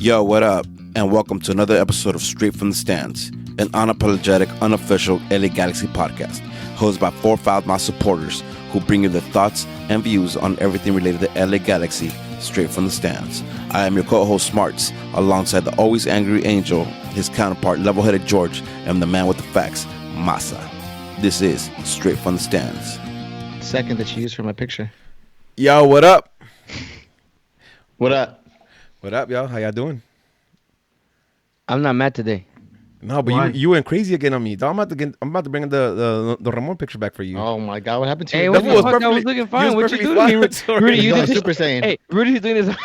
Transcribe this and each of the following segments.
Yo, what up? And welcome to another episode of Straight from the Stands, an unapologetic, unofficial LA Galaxy podcast, hosted by four Foulmouth supporters who bring you their thoughts and views on everything related to LA Galaxy, straight from the stands. I am your co-host Smarts, alongside the always angry Angel, his counterpart level-headed George, and the man with the facts, Masa. This is Straight from the Stands. Second that you used for my picture. Yo, what up? What up? What up, y'all? How y'all doing? I'm not mad today. No, but you went crazy again on me. Dog, I'm about to bring the Ramon picture back for you. Oh my God, what happened to Hey, you? what the fuck? I was looking fine. What you doing to me? Rudy, you did Super Saiyan. Hey, Rudy's doing this.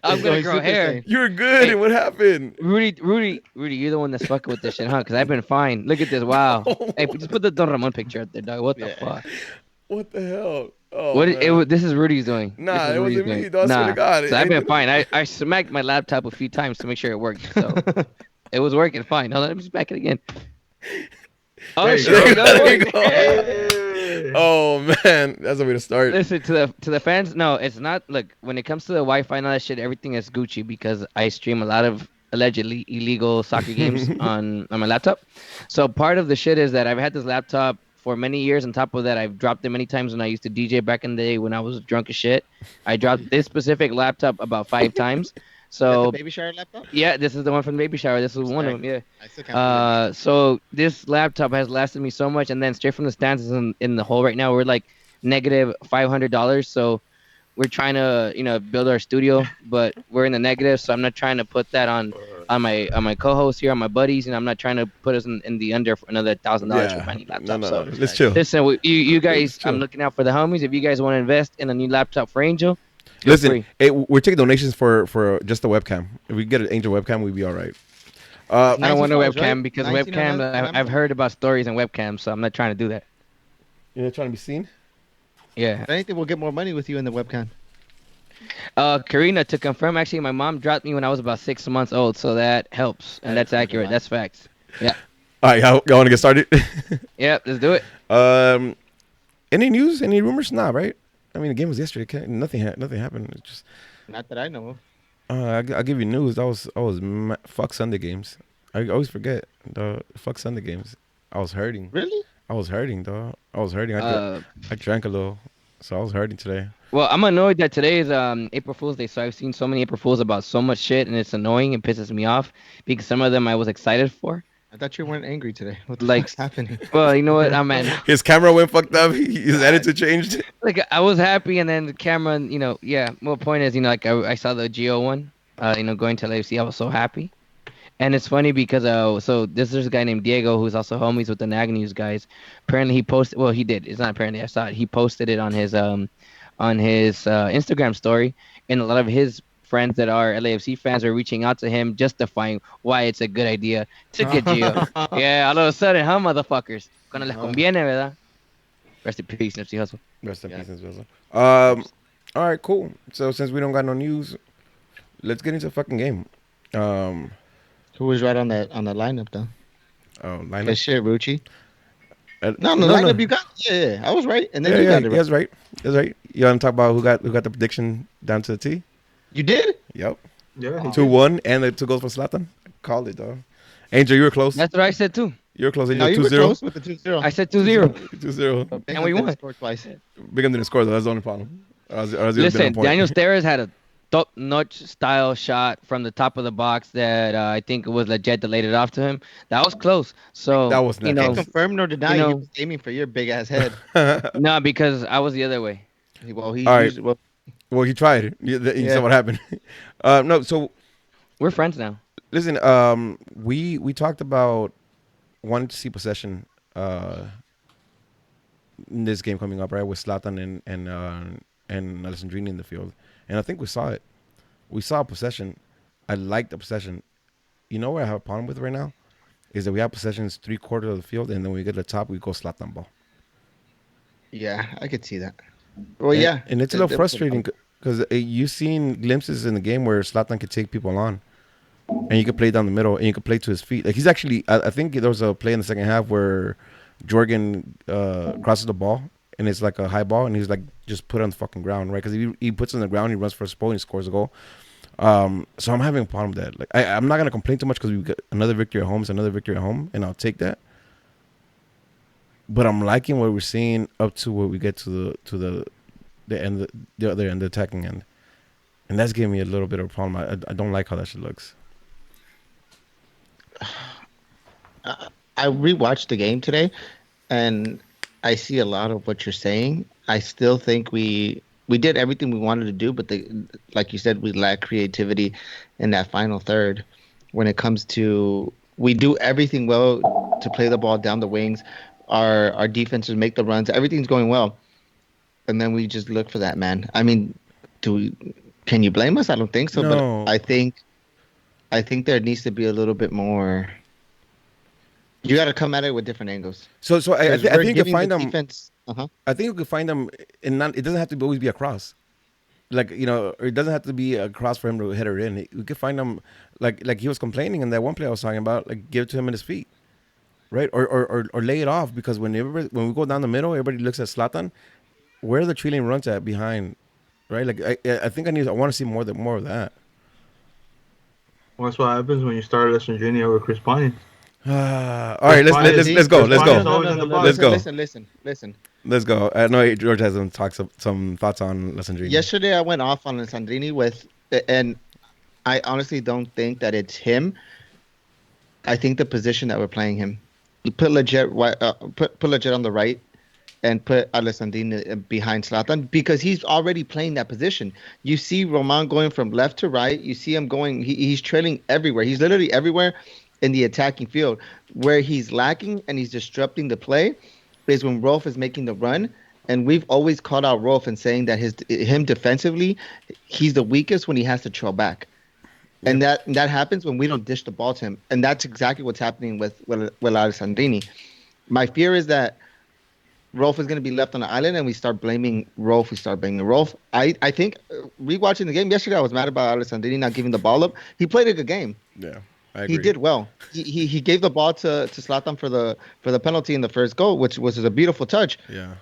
I'm gonna grow hair. You were good. Hey. What happened? Rudy, you're the one that's fucking with this shit, huh? Because I've been fine. Look at this. Wow. Hey, just put the Don Ramon picture up there, dog. What the fuck? What the hell? Oh, What? This is Rudy's doing. Nah, it wasn't me. Dog, I Nah. swear to God. So I've been fine. I smacked my laptop a few times to make sure it worked. So it was working fine. Hold on, let me just back it again. Oh, There you shit. go. Oh man, that's the way to start. Listen to the fans. No, it's not. Look, when it comes to the Wi-Fi and all that shit, everything is Gucci because I stream a lot of allegedly illegal soccer games on my laptop. So part of the shit is that I've had this laptop for many years. On top of that, I've dropped it many times when I used to DJ back in the day when I was drunk as shit. I dropped this specific laptop about 5 times. So Baby shower laptop? yeah, this is the one from the baby shower. This is one of them. Yeah. I still can't So this laptop has lasted me so much, and then Straight from the Stands is in the hole right now. We're like negative $500. So we're trying to build our studio, but we're in the negative. So I'm not trying to put that on my co-host here, on my buddies, and I'm not trying to put us in the under for another $1,000 for my new laptop. No. So Let's chill. listen, you guys, I'm looking out for the homies. If you guys want to invest in a new laptop for Angel, feel Listen, free. hey, we're taking donations for just the webcam. If we get an Angel webcam, we'd be all right. I don't want a $19, webcam right? because $19 webcam. I've heard about stories and webcams, so I'm not trying to do that. You're not trying to be seen? Yeah. If anything, we'll get more money with you in the webcam. Karina, to confirm, actually, my mom dropped me when I was about 6 months old, so that helps, and that's accurate. That's facts. Yeah. All right, y'all want to get started? Yeah, let's do it. Any news? Any rumors? Nah, right? I mean, the game was yesterday. Nothing happened. It's just. Not that I know of. I'll give you news. I was fuck Sunday games. I always forget the fuck Sunday games. I was hurting. Really? I was hurting, dog. I was hurting. I drank a little, so I was hurting today. Well, I'm annoyed that today is April Fool's Day, so I've seen so many April Fools about so much shit, and it's annoying and pisses me off because some of them I was excited for. I thought you weren't angry today. What the Like- fuck's happening? Well, you know what? I'm at. His camera went fucked up. His attitude changed. Like I was happy, and then the camera, yeah. Well, point is, like I saw the Geo one, going to LAFC, I was so happy, and it's funny because so there's a guy named Diego who's also homies with the Nag News guys. Apparently he posted. Well, he did. It's not apparently. I saw it. He posted it on his Instagram story, and a lot of his friends that are LAFC fans are reaching out to him, justifying why it's a good idea to get Gio. Yeah, all of a sudden, huh, motherfuckers? Cuando les conviene, ¿verdad? Rest in peace, Nipsey Hussle. Rest in peace, Nipsey Hussle. All right, cool. So since we don't got no news, let's get into the fucking game. Who was right on the lineup though? Oh, That lineup. shit, Rucci. No, the lineup you got. Yeah, I was right, and then you got it right. That's right. That's right. You want to talk about who got the prediction down to the T? You did? Yep. Yeah. 2-1 and the 2 goals for Zlatan. Called it, dog. Angel, you were close. That's what I said too. You were close. No, Angel, you were 2-0. close with the 2-0. I said 2-0. 2-0. And we won. Scored twice. Big didn't score, though. That's the only problem. Or else he would've been Listen, on point. Daniel Steres had a top-notch style shot from the top of the box that I think it was legit that laid it off to him. That was close. So That was you nice. know, Can't confirm nor deny. you He know- was aiming for your big ass head. no, because I was the other way. Well, he All right. usually, well, Well, he tried. You Yeah. saw what happened. No, so We're friends now. listen. We talked about wanting to see possession in this game coming up, right, with Zlatan and Alessandrini in the field, and I think we saw it. We saw possession. I like the possession. You know what I have a problem with right now is that we have possessions 3/4 of the field, and then when we get to the top, we go Zlatan ball. yeah, I could see that. Well, And- yeah, and it's a little frustrating because you've seen glimpses in the game where Zlatan could take people on, and you could play down the middle, and you could play to his feet. Like he's actually, I think there was a play in the second half where Jorgen crosses the ball, and it's like a high ball, and he's like just put it on the fucking ground, right? Because he puts it on the ground, he runs for a spot, and he scores a goal. So I'm having a problem with that. Like I'm not gonna complain too much because we got another victory at home, it's another victory at home, and I'll take that. But I'm liking what we're seeing up to where we get the end, the other end, the attacking end, and that's giving me a little bit of a problem. I don't like how that shit looks. I rewatched the game today, and I see a lot of what you're saying. I still think we did everything we wanted to do, but like you said, we lack creativity in that final third. When it comes to we do everything well to play the ball down the wings, our defenses make the runs, everything's going well, and then we just look for that man. I mean, do we, can you blame us? I don't think so, but No. I think there needs to be a little bit more. You got to come at it with different angles. So Because I we're think you can giving the find them. defense. I think you can find them, and not. It doesn't have to always be a cross. Like or it doesn't have to be a cross for him to hit her in. We could find him like he was complaining in that one play I was talking about. Like give it to him in his feet, right? Or lay it off because when we go down the middle, everybody looks at Zlatan. Where are the trailing runs at behind, right? Like I think I want to see more of that. Well, that's what happens when you start Alessandrini over Chris Pine. All right, let's go. Chris Let's Pine is go. always in the box. Let's go. Listen. Let's go. I know George has some thoughts on Alessandrini. Yesterday, I went off on Sandrini and I honestly don't think that it's him. I think the position that we're playing him. You put Leggett on the right and put Alessandrini behind Zlatan because he's already playing that position. You see Roman going from left to right. You see him going. He's trailing everywhere. He's literally everywhere in the attacking field. Where he's lacking and he's disrupting the play is when Rolf is making the run. And we've always called out Rolf and saying that him defensively, he's the weakest when he has to trail back. And that happens when we don't dish the ball to him. And that's exactly what's happening with Alessandrini. My fear is that Rolf is going to be left on the island and we start blaming Rolf. I think rewatching the game yesterday, I was mad about Alessandrini not giving the ball up. He played a good game. Yeah, I agree. He did well. He gave the ball to Zlatan for the penalty in the first goal, which was a beautiful touch. Yeah.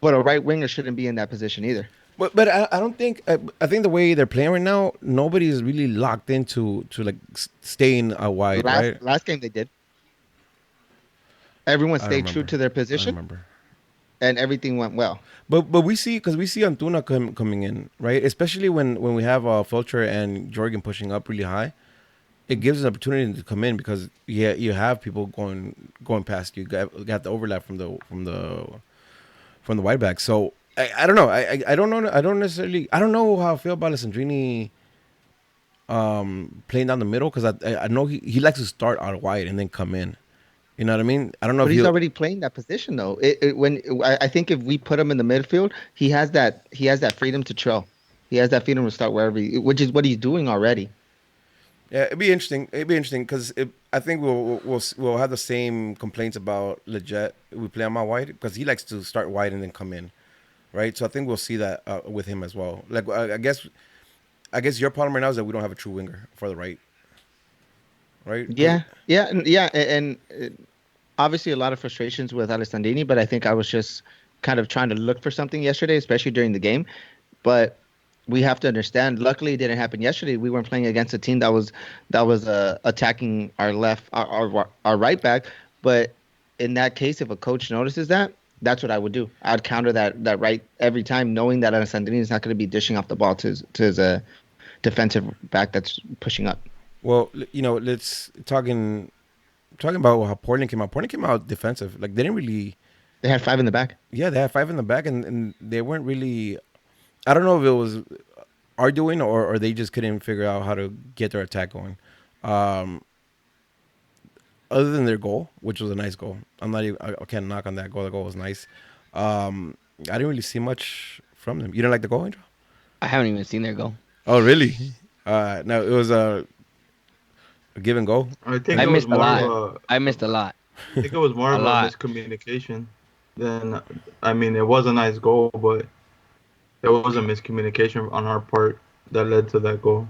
But a right winger shouldn't be in that position either. But I don't think I think the way they're playing right now, nobody's really locked into like staying wide. Last game they did. Everyone stayed true to their position. I remember. And everything went well. But we see Antuna coming in, right? Especially when we have Fulcher and Jorgen pushing up really high, it gives us an opportunity to come in because you have people going past you. You got the overlap from the wide back. So I don't know. I don't know. I don't know how I feel about Alessandrini playing down the middle because I know he likes to start out wide and then come in. You know what I mean? I don't know. But he's already playing that position though. I think if we put him in the midfield, he has that freedom to trail. He has that freedom to start wherever, which is what he's doing already. Yeah, it'd be interesting. Because I think we'll have the same complaints about Leggett. We play him out wide because he likes to start wide and then come in, right? So I think we'll see that with him as well. Like I guess your problem right now is that we don't have a true winger for the right. Right? Yeah, and obviously a lot of frustrations with Alessandrini, but I think I was just kind of trying to look for something yesterday, especially during the game. But we have to understand. Luckily, it didn't happen yesterday. We weren't playing against a team that was attacking our our right back. But in that case, if a coach notices that, that's what I would do. I'd counter that right every time, knowing that Alessandrini is not going to be dishing off the ball to his defensive back that's pushing up. Well, let's talking about how Portland came out. Portland came out defensive. Like they didn't really. They had 5 in the back. Yeah, they had 5 in the back, and they weren't really. I don't know if it was our doing or they just couldn't figure out how to get their attack going. Other than their goal, which was a nice goal, I can't knock on that goal. The goal was nice. I didn't really see much from them. You didn't like the goal, Angel? I haven't even seen their goal. Oh, really? No, it was a give and go. I think I it missed was a more lot. of I missed a lot. I think it was more of a miscommunication than. I mean, it was a nice goal, but there was a miscommunication on our part that led to that goal.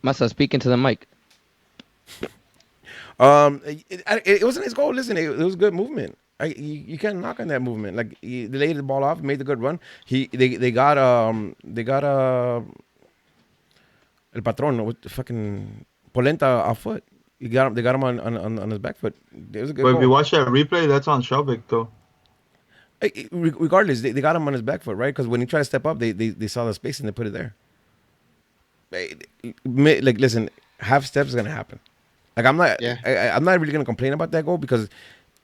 Masa, speaking to the mic. It was a nice goal. Listen, it was good movement. You can't knock on that movement. Like they laid the ball off, made the good run. They got El Patron with the fucking Polenta off foot. They got him on his back foot. It was a good But goal. if you watch that replay, that's on Shelvick though. Regardless, they got him on his back foot, right? Because when he tried to step up, they saw the space and they put it there. Like, listen, half steps is gonna happen. Like, I'm not, I'm not really gonna complain about that goal because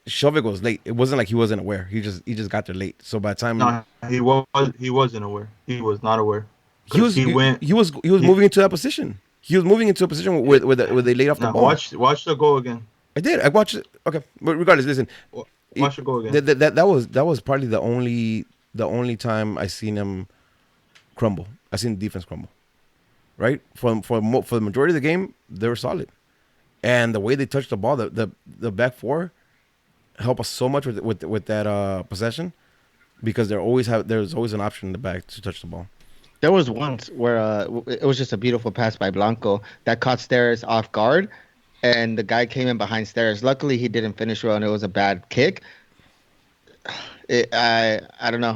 Shelvick was late. It wasn't like he wasn't aware. He just got there late. So by the time he wasn't aware. He was not aware. He was moving into that position. He was moving into a position where they laid off the ball. Watch the goal again. I did. I watched it. Okay, but regardless, listen. Watch the goal again. That was probably the only time I seen him crumble. I seen the defense crumble. Right, for the majority of the game, they were solid, and the way they touched the ball, the back four, help us so much with that possession, because there's always an option in the back to touch the ball. There was once where it was just a beautiful pass by Blanco that caught Steres off guard, and the guy came in behind Steres. Luckily, he didn't finish well, and it was a bad kick. I don't know.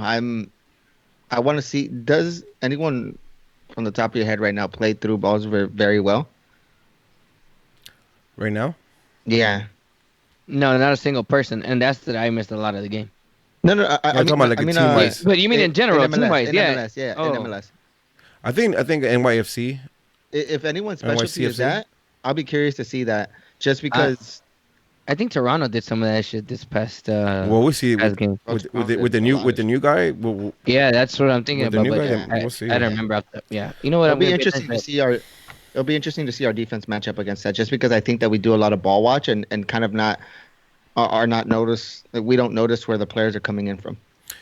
I want to see. Does anyone on the top of your head right now play through balls very well? Right now? Yeah. No, not a single person, and that's that I missed a lot of the game. No. I'm talking about like a team-wise. But you mean in general, in MLS, team-wise? in Yeah. MLS, yeah. Oh. In MLS. I think NYFC. If anyone's specialty is NYCFC? that, I'll be curious to see that. Just because. I think Toronto did some of that shit this past. Well, we'll see past game. with the new guy. Yeah, that's what I'm thinking with the about. new But guy, we'll see. I don't remember. Yeah, you know what? It'll be interesting to see our defense match up against that. Just because I think that we do a lot of ball watch and kind of are not notice. Like, we don't notice where the players are coming in from.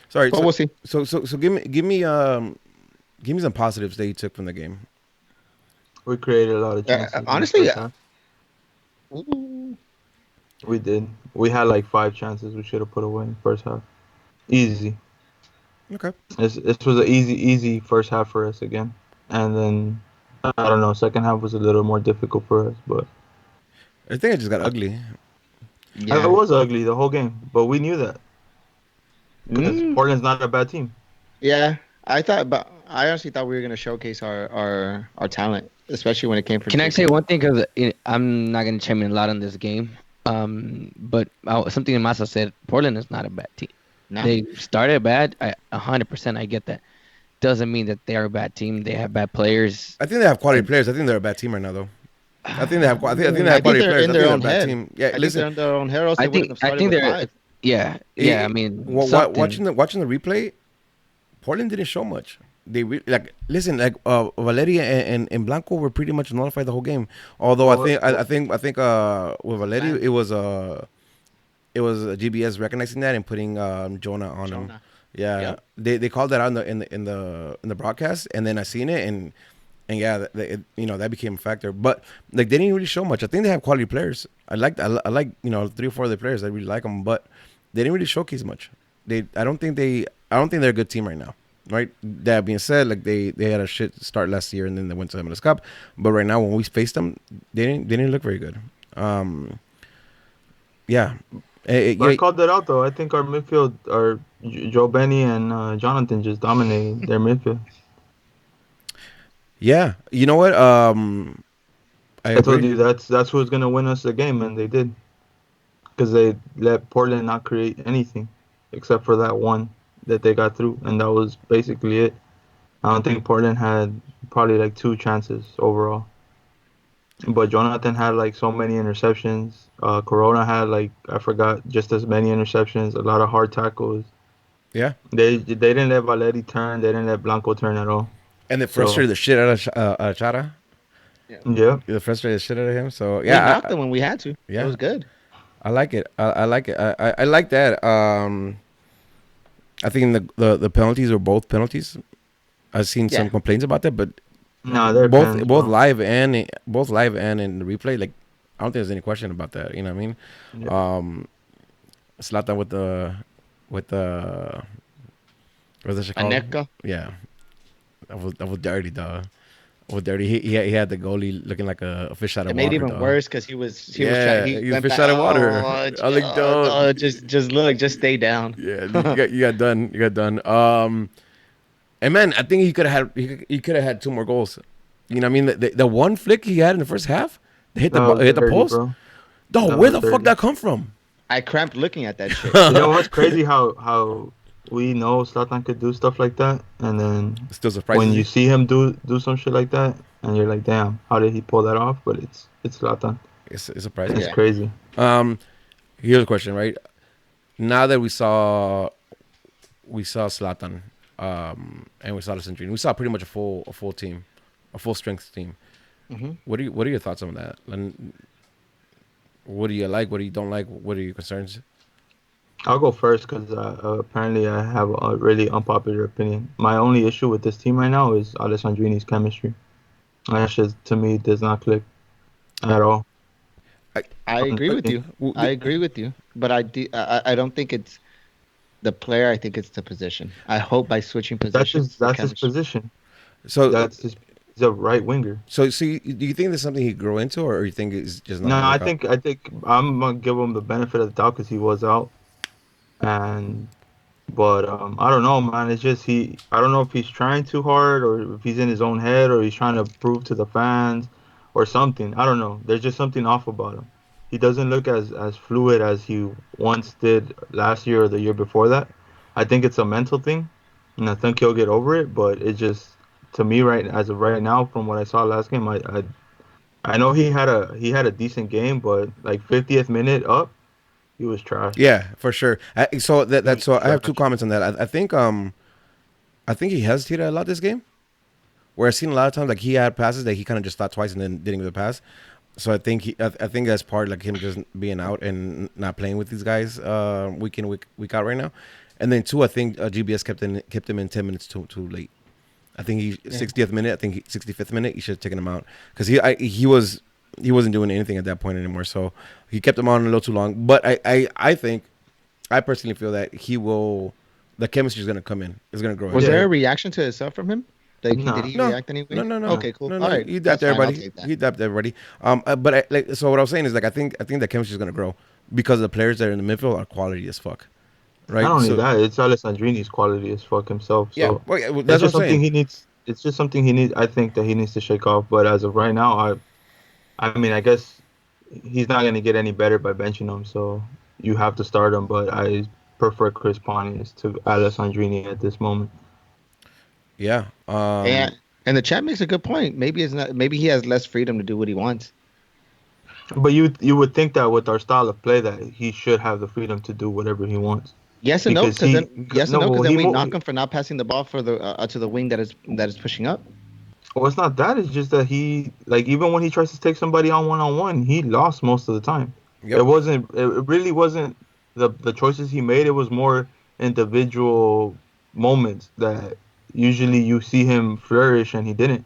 Sorry, but we'll see. So give me some positives that you took from the game. We created a lot of chances. Honestly, we did. We had like 5 chances we should have put away in the first half. Easy. Okay. This was an easy first half for us again. And then, I don't know, second half was a little more difficult for us. But I think it just got ugly. Yeah. It was ugly the whole game. But we knew that. Because Portland's not a bad team. Yeah. I honestly thought we were going to showcase our talent, especially when it came from. Can I say one thing? Because I'm not going to chime in a lot on this game. But something Massa said, Portland is not a bad team. No. They started bad. 100% I get that. Doesn't mean that they are a bad team. They have bad players. I think they have quality players. I think they're a bad team right now, though. I think they have quality players. I think they're in their own bad head. team. Yeah, listen. They're in their own head. I think they're. Yeah. I mean, watching the replay, Portland didn't show much. They Valeri and Blanco were pretty much nullified the whole game. Although I think with Valeri it was a GBS recognizing that and putting Jonah on him. Yeah, yep. They called that out in the broadcast, and then I seen it and yeah, that became a factor. But like they didn't really show much. I think they have quality players. I like 3 or 4 of the players. I really like them, but they didn't really showcase much. I don't think they're a good team right now. Right. That being said, like they had a shit start last year and then they went to the MLS Cup. But right now, when we faced them, they didn't look very good. Yeah. I called that out though. I think our midfield, Joe Benny and Jonathan just dominated their midfield. Yeah. You know what? I told you that's who's gonna win us the game, and they did. Because they let Portland not create anything except for that one that they got through, and that was basically it. I don't think Portland had probably like 2 chances overall. But Jonathan had like so many interceptions. Corona had like, I forgot, just as many interceptions, a lot of hard tackles. Yeah. They didn't let Valeri turn. They didn't let Blanco turn at all. And they frustrated the shit out of Chara. Yeah. They frustrated the shit out of him. So yeah, we knocked them when we had to. Yeah, it was good. I like it. I like it. I like that. I think the penalties were both penalties. I've seen some complaints about that, but no, they're both live and in the replay. Like, I don't think there's any question about that. You know what I mean? Yeah. Zlatan with the what's that shit called? Aneka? Yeah, that was dirty, dog. Well, dirty. He had the goalie looking like a fish out of water. It made it even worse because he was he was fish out of water. I was like, dog. Just stay down. Yeah, you got done. And man, I think he could have had 2 more goals. You know what I mean? The one flick he had in the first half, hit the post. Bro. No, where the fuck that come from? I cramped looking at that shit. You know what's crazy? How we know Zlatan could do stuff like that, and then Still surprising. when you see him do some shit like that, and you're like, damn, how did he pull that off? But it's Zlatan. It's surprising. It's crazy. Here's a question, right? Now that we saw Zlatan, and we saw Alessandrini, we saw pretty much a full team, a full strength team. Mm-hmm. What are your thoughts on that? And what do you like? What do you don't like? What are your concerns? I'll go first because apparently I have a really unpopular opinion. My only issue with this team right now is Alessandrini's chemistry. That shit, to me, does not click at all. I agree with you. I agree with you. But I don't think it's the player. I think it's the position. I hope by switching positions. That's his position. So he's a right winger. So do you think there's something he'd grow into, or you think it's just not? No, I think I'm gonna give him the benefit of the doubt because he was out. But I don't know, man. It's just I don't know if he's trying too hard or if he's in his own head or he's trying to prove to the fans or something. I don't know. There's just something off about him. He doesn't look as fluid as he once did last year or the year before that. I think it's a mental thing, and I think he'll get over it. But it just, to me, as of right now, from what I saw last game, I know he had a decent game, but like 50th minute up, he was trash. Yeah, for sure. So I have two comments on that. I think he hesitated a lot this game. Where I've seen a lot of times like he had passes that he kind of just thought twice and then didn't give the pass. So I think that's part like him just being out and not playing with these guys week in week out right now. And then two, I think GBS kept him in 10 minutes too late. I think 60th minute. I think 65th minute. He should have taken him out because he wasn't doing anything at that point anymore. So he kept him on a little too long. But I personally feel that the chemistry is going to come in. It's going to grow. Was there a reaction to himself from him? Like, no. Did he react anyway? No. Okay, cool. No. All right. He dapped everybody. So what I was saying is like I think the chemistry is going to grow because the players that are in the midfield are quality as fuck. Right? Not only that, it's Alessandrini's quality as fuck himself. So yeah, that's just what I'm saying. He needs. It's just something he needs. I think that he needs to shake off. But as of right now, I mean, I guess he's not going to get any better by benching him. So you have to start him. But I prefer Chris Pontius to Alessandrini at this moment. Yeah. And the chat makes a good point. Maybe he has less freedom to do what he wants. But you would think that with our style of play that he should have the freedom to do whatever he wants. Yes and no, because then we knock him for not passing the ball for the to the wing that is pushing up. Well, it's not that. It's just that he, like, even when he tries to take somebody on one-on-one, he lost most of the time. Yep. It really wasn't the choices he made. It was more individual moments that usually you see him flourish and he didn't.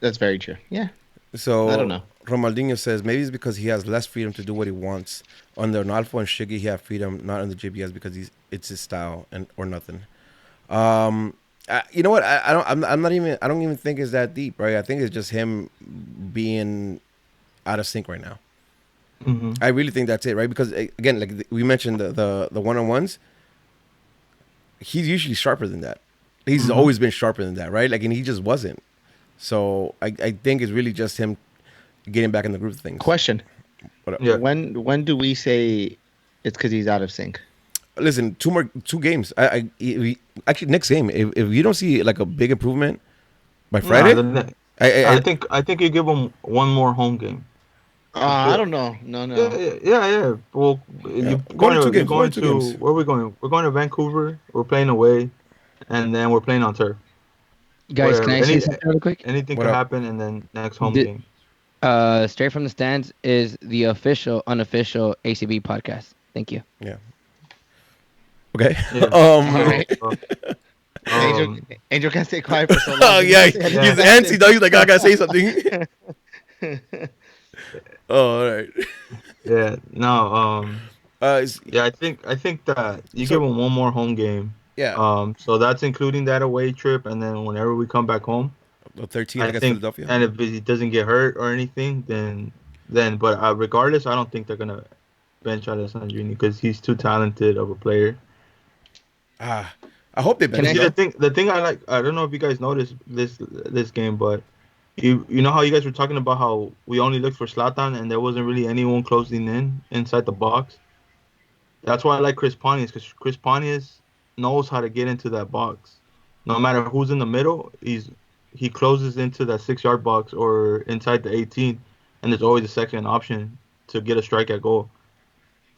That's very true. Yeah. So I don't know. Ronaldinho says maybe it's because he has less freedom to do what he wants. Under Nalfo and Shiggy, he has freedom, not under JBS because it's his style or nothing. You know what? I don't even think it's that deep, right? I think it's just him being out of sync right now. Mm-hmm. I really think that's it, right? Because again, like we mentioned the one-on-ones, he's usually sharper than that. He's always been sharper than that, right? Like, and he just wasn't. So I think it's really just him getting back in the groove of things. Question. Yeah. When do we say it's because he's out of sync? Listen, two games. Actually, next game. If you don't see like a big improvement by Friday, I think you give him one more home game. I don't know. No. Yeah. Well, going to 2 games. Where are we going? We're going to Vancouver. We're playing away, and then we're playing on turf. Guys, can I say something real quick? Anything could happen, and then next home game. Straight from the Stands is the unofficial ACB podcast. Thank you. Yeah. Okay. Yeah. Angel can't stay quiet for so long. Oh yeah, he's antsy though. He's like, I gotta say something. Oh, all right. Yeah. No. Yeah. I think that you give him one more home game. Yeah. So that's including that away trip, and then whenever we come back home. 13 against Philadelphia. And if he doesn't get hurt or anything, then but regardless, I don't think they're gonna bench Alessandrini because he's too talented of a player. I hope they bench. The thing I like, I don't know if you guys noticed this game, but You know how you guys were talking about how we only looked for Zlatan and there wasn't really anyone closing in inside the box? That's why I like Chris Pontius, because Chris Pontius knows how to get into that box. No matter who's in the middle, he closes into that 6 yard box or inside the 18, and there's always a second option to get a strike at goal.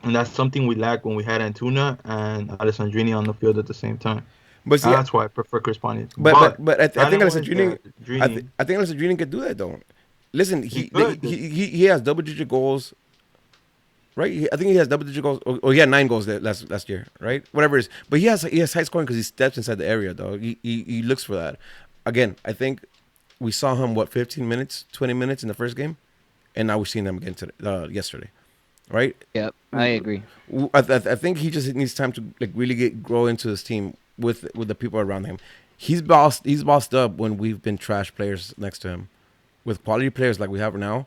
And that's something we lack when we had Antuna and Alessandrini on the field at the same time. But see, That's why I prefer Chris Pontius. but I think Alessandrini, I think Alessandrini could do that though. Listen, could. he has double-digit goals. Right, I think he has double-digit goals. Or he had 9 goals last year, right? Whatever it is, but he has high scoring because he steps inside the area, though. He looks for that. Again, I think we saw him 15 minutes, 20 minutes in the first game, and now we're seeing him again yesterday, right? Yep, I agree. I think he just needs time to like really grow into his team with the people around him. He's bossed up when we've been trash players next to him. With quality players like we have now,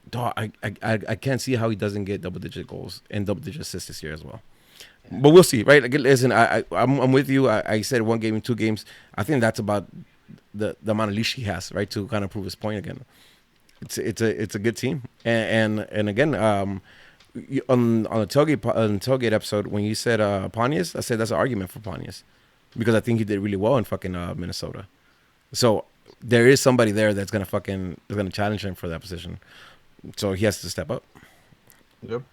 dog, I can't see how he doesn't get double-digit goals and double-digit assists this year as well. But we'll see, right? Like, listen, I'm with you. I said 1 game in 2 games. I think that's about the amount of leash he has, right, to kind of prove his point again. It's a good team, and again, on the tailgate episode when you said Pontius, I said that's an argument for Pontius because I think he did really well in fucking Minnesota. So there is somebody there that's gonna challenge him for that position. So he has to step up. Yep.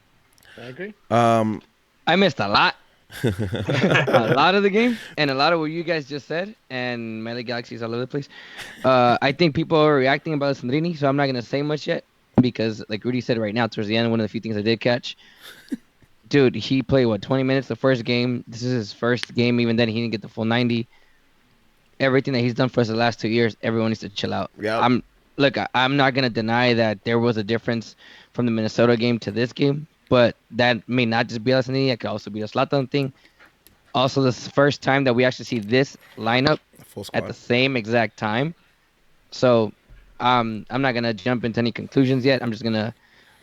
I agree. I missed a lot. A lot of the game and a lot of what you guys just said, and Melee Galaxies all over the place. I think people are reacting about Sandrini, so I'm not going to say much yet because, like Rudy said right now, towards the end, one of the few things I did catch. Dude, he played, 20 minutes the first game. This is his first game. Even then, he didn't get the full 90. Everything that he's done for us the last 2 years, everyone needs to chill out. Yeah. I'm not going to deny that there was a difference from the Minnesota game to this game, but that may not just be Sandrini. It could also be a Zlatan thing. Also, this is the first time that we actually see this lineup at the same exact time. So I'm not going to jump into any conclusions yet. I'm just going to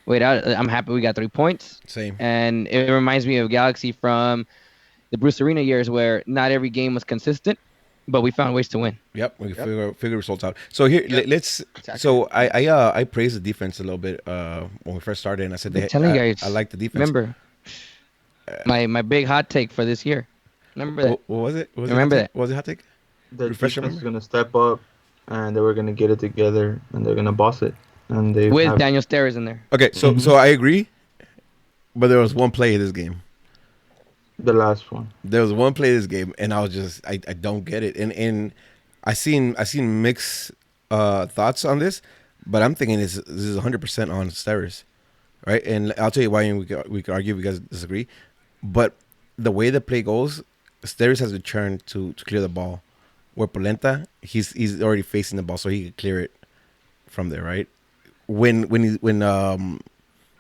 wait out. I'm happy we got 3 points. Same. And it reminds me of Galaxy from the Bruce Arena years where not every game was consistent, but we found ways to win. Yep, we figure results out. So here, let's. Exactly. So I praised the defense a little bit when we first started, and I said I like the defense. Remember, my big hot take for this year. Remember that? What was it? Remember that? What was it hot take? The Refresh defense is memory? going to step up, and they were going to get it together, and they're going to boss it. And they With Daniel Steres in there. Okay, so I agree, but there was one play in this game. the last one. There was one play this game, and I was just I don't get it. And I seen mixed thoughts on this, but I'm thinking this is 100% on Steres, right? And I'll tell you why. And we could argue if you guys disagree, but the way the play goes, Steres has a turn to clear the ball, where Polenta he's already facing the ball, so he could clear it from there, right? When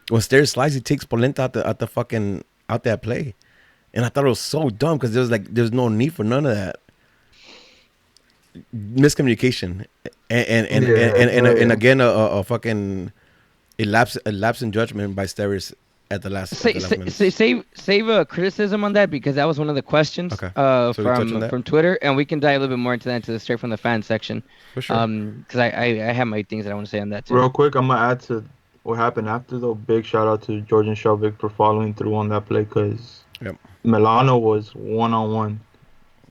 Steres slides, he takes Polenta out the fucking out that play. And I thought it was so dumb because there's no need for none of that. Miscommunication and again a fucking a lapse in judgment by Steres at the last minute. Save a criticism on that because that was one of the questions Okay. So we touch on that? from Twitter, and we can dive a little bit more into that into the straight from the fan section. For sure. Because I have my things that I want to say on that too. Real quick, I'm gonna add to what happened after though. Big shout out to Georgian Shelvick for following through on that play because Milano was 1-on-1.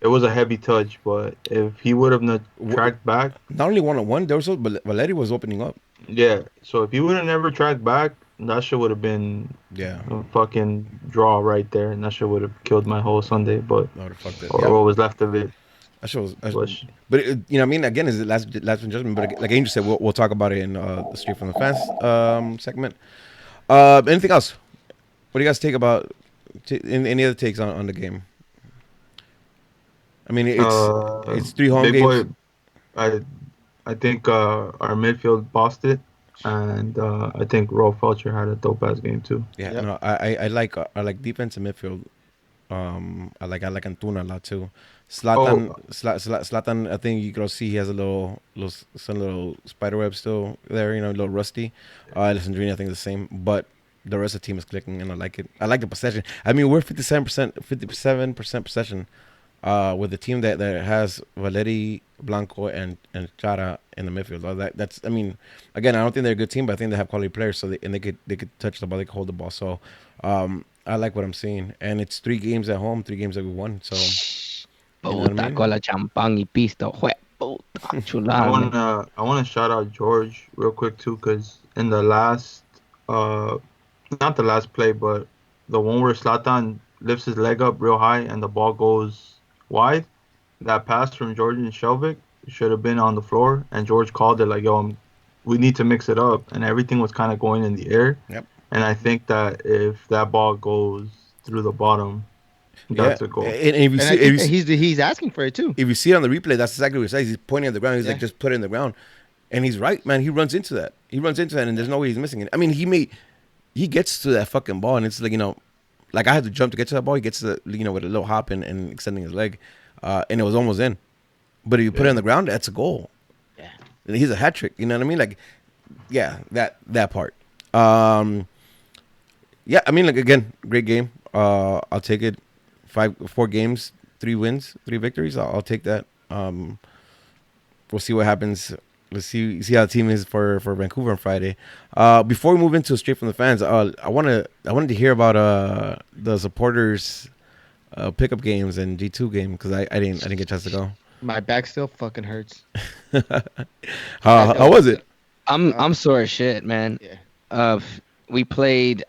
It was a heavy touch, but if he would have not tracked back, Not only 1-on-1, there was but Valeri was opening up. yeah. So if he would have never tracked back, that shit would have been Yeah. a fucking draw right there, and that shit would have killed my whole Sunday. But No, the fuck that. or Yeah. what was left of it. That shit was. Was- But you know what I mean? Again, is it last in judgment? But like Angel said, we'll talk about it in the Street from the Fans segment. Anything else? What do you guys take about? Any other takes on the game? I mean, it's 3 home Big games. Boy, I think our midfield bossed it, and I think Rolf Felcher had a dope ass game too. Yeah, Yep. no, I like defense and midfield. I like Antuna a lot too. Zlatan, I think you can see he has some little spider web still there, a little rusty. Alessandrini, I think the same, but the rest of the team is clicking, and I like it. I like the possession. I mean, we're 57% possession with the team that has Valeri, Blanco and Chara in the midfield. That's I mean, again, I don't think they're a good team, but I think they have quality players. So they could touch the ball, they could hold the ball. So I like what I'm seeing, and it's 3 games at home, 3 games that we won. So you know what I Puta, mean? con la champán y pisto. Puta, chulada, man. I wanna shout out George real quick too, cause in the last not the last play, but the one where Zlatan lifts his leg up real high and the ball goes wide, that pass from George and Shelvick should have been on the floor, and George called it like, "Yo, we need to mix it up," and everything was kind of going in the air. Yep. And I think that if that ball goes through the bottom, that's a goal. And if you And see, I think he's asking for it too. if you see it on the replay, that's exactly what he says. He's pointing at the ground. He's like, just put it in the ground. And he's right, man. He runs into that. And there's no way he's missing it. I mean, he gets to that fucking ball, and it's like, like I had to jump to get to that ball. He gets to the, with a little hop and extending his leg, and it was almost in. But if you put it on the ground, that's a goal. Yeah. And he's a hat trick. You know what I mean? Like, yeah, that part. Yeah, I mean, like, again, great game. I'll take it. 4 games, 3 wins, 3 victories. I'll take that. We'll see what happens. Let's see how the team is for Vancouver on Friday. Before we move into Straight from the Fans, I wanted to hear about the supporters pickup games and G2 game, because I didn't get a chance to go. My back still fucking hurts. How was it? I'm sore as shit, man. Yeah. We played.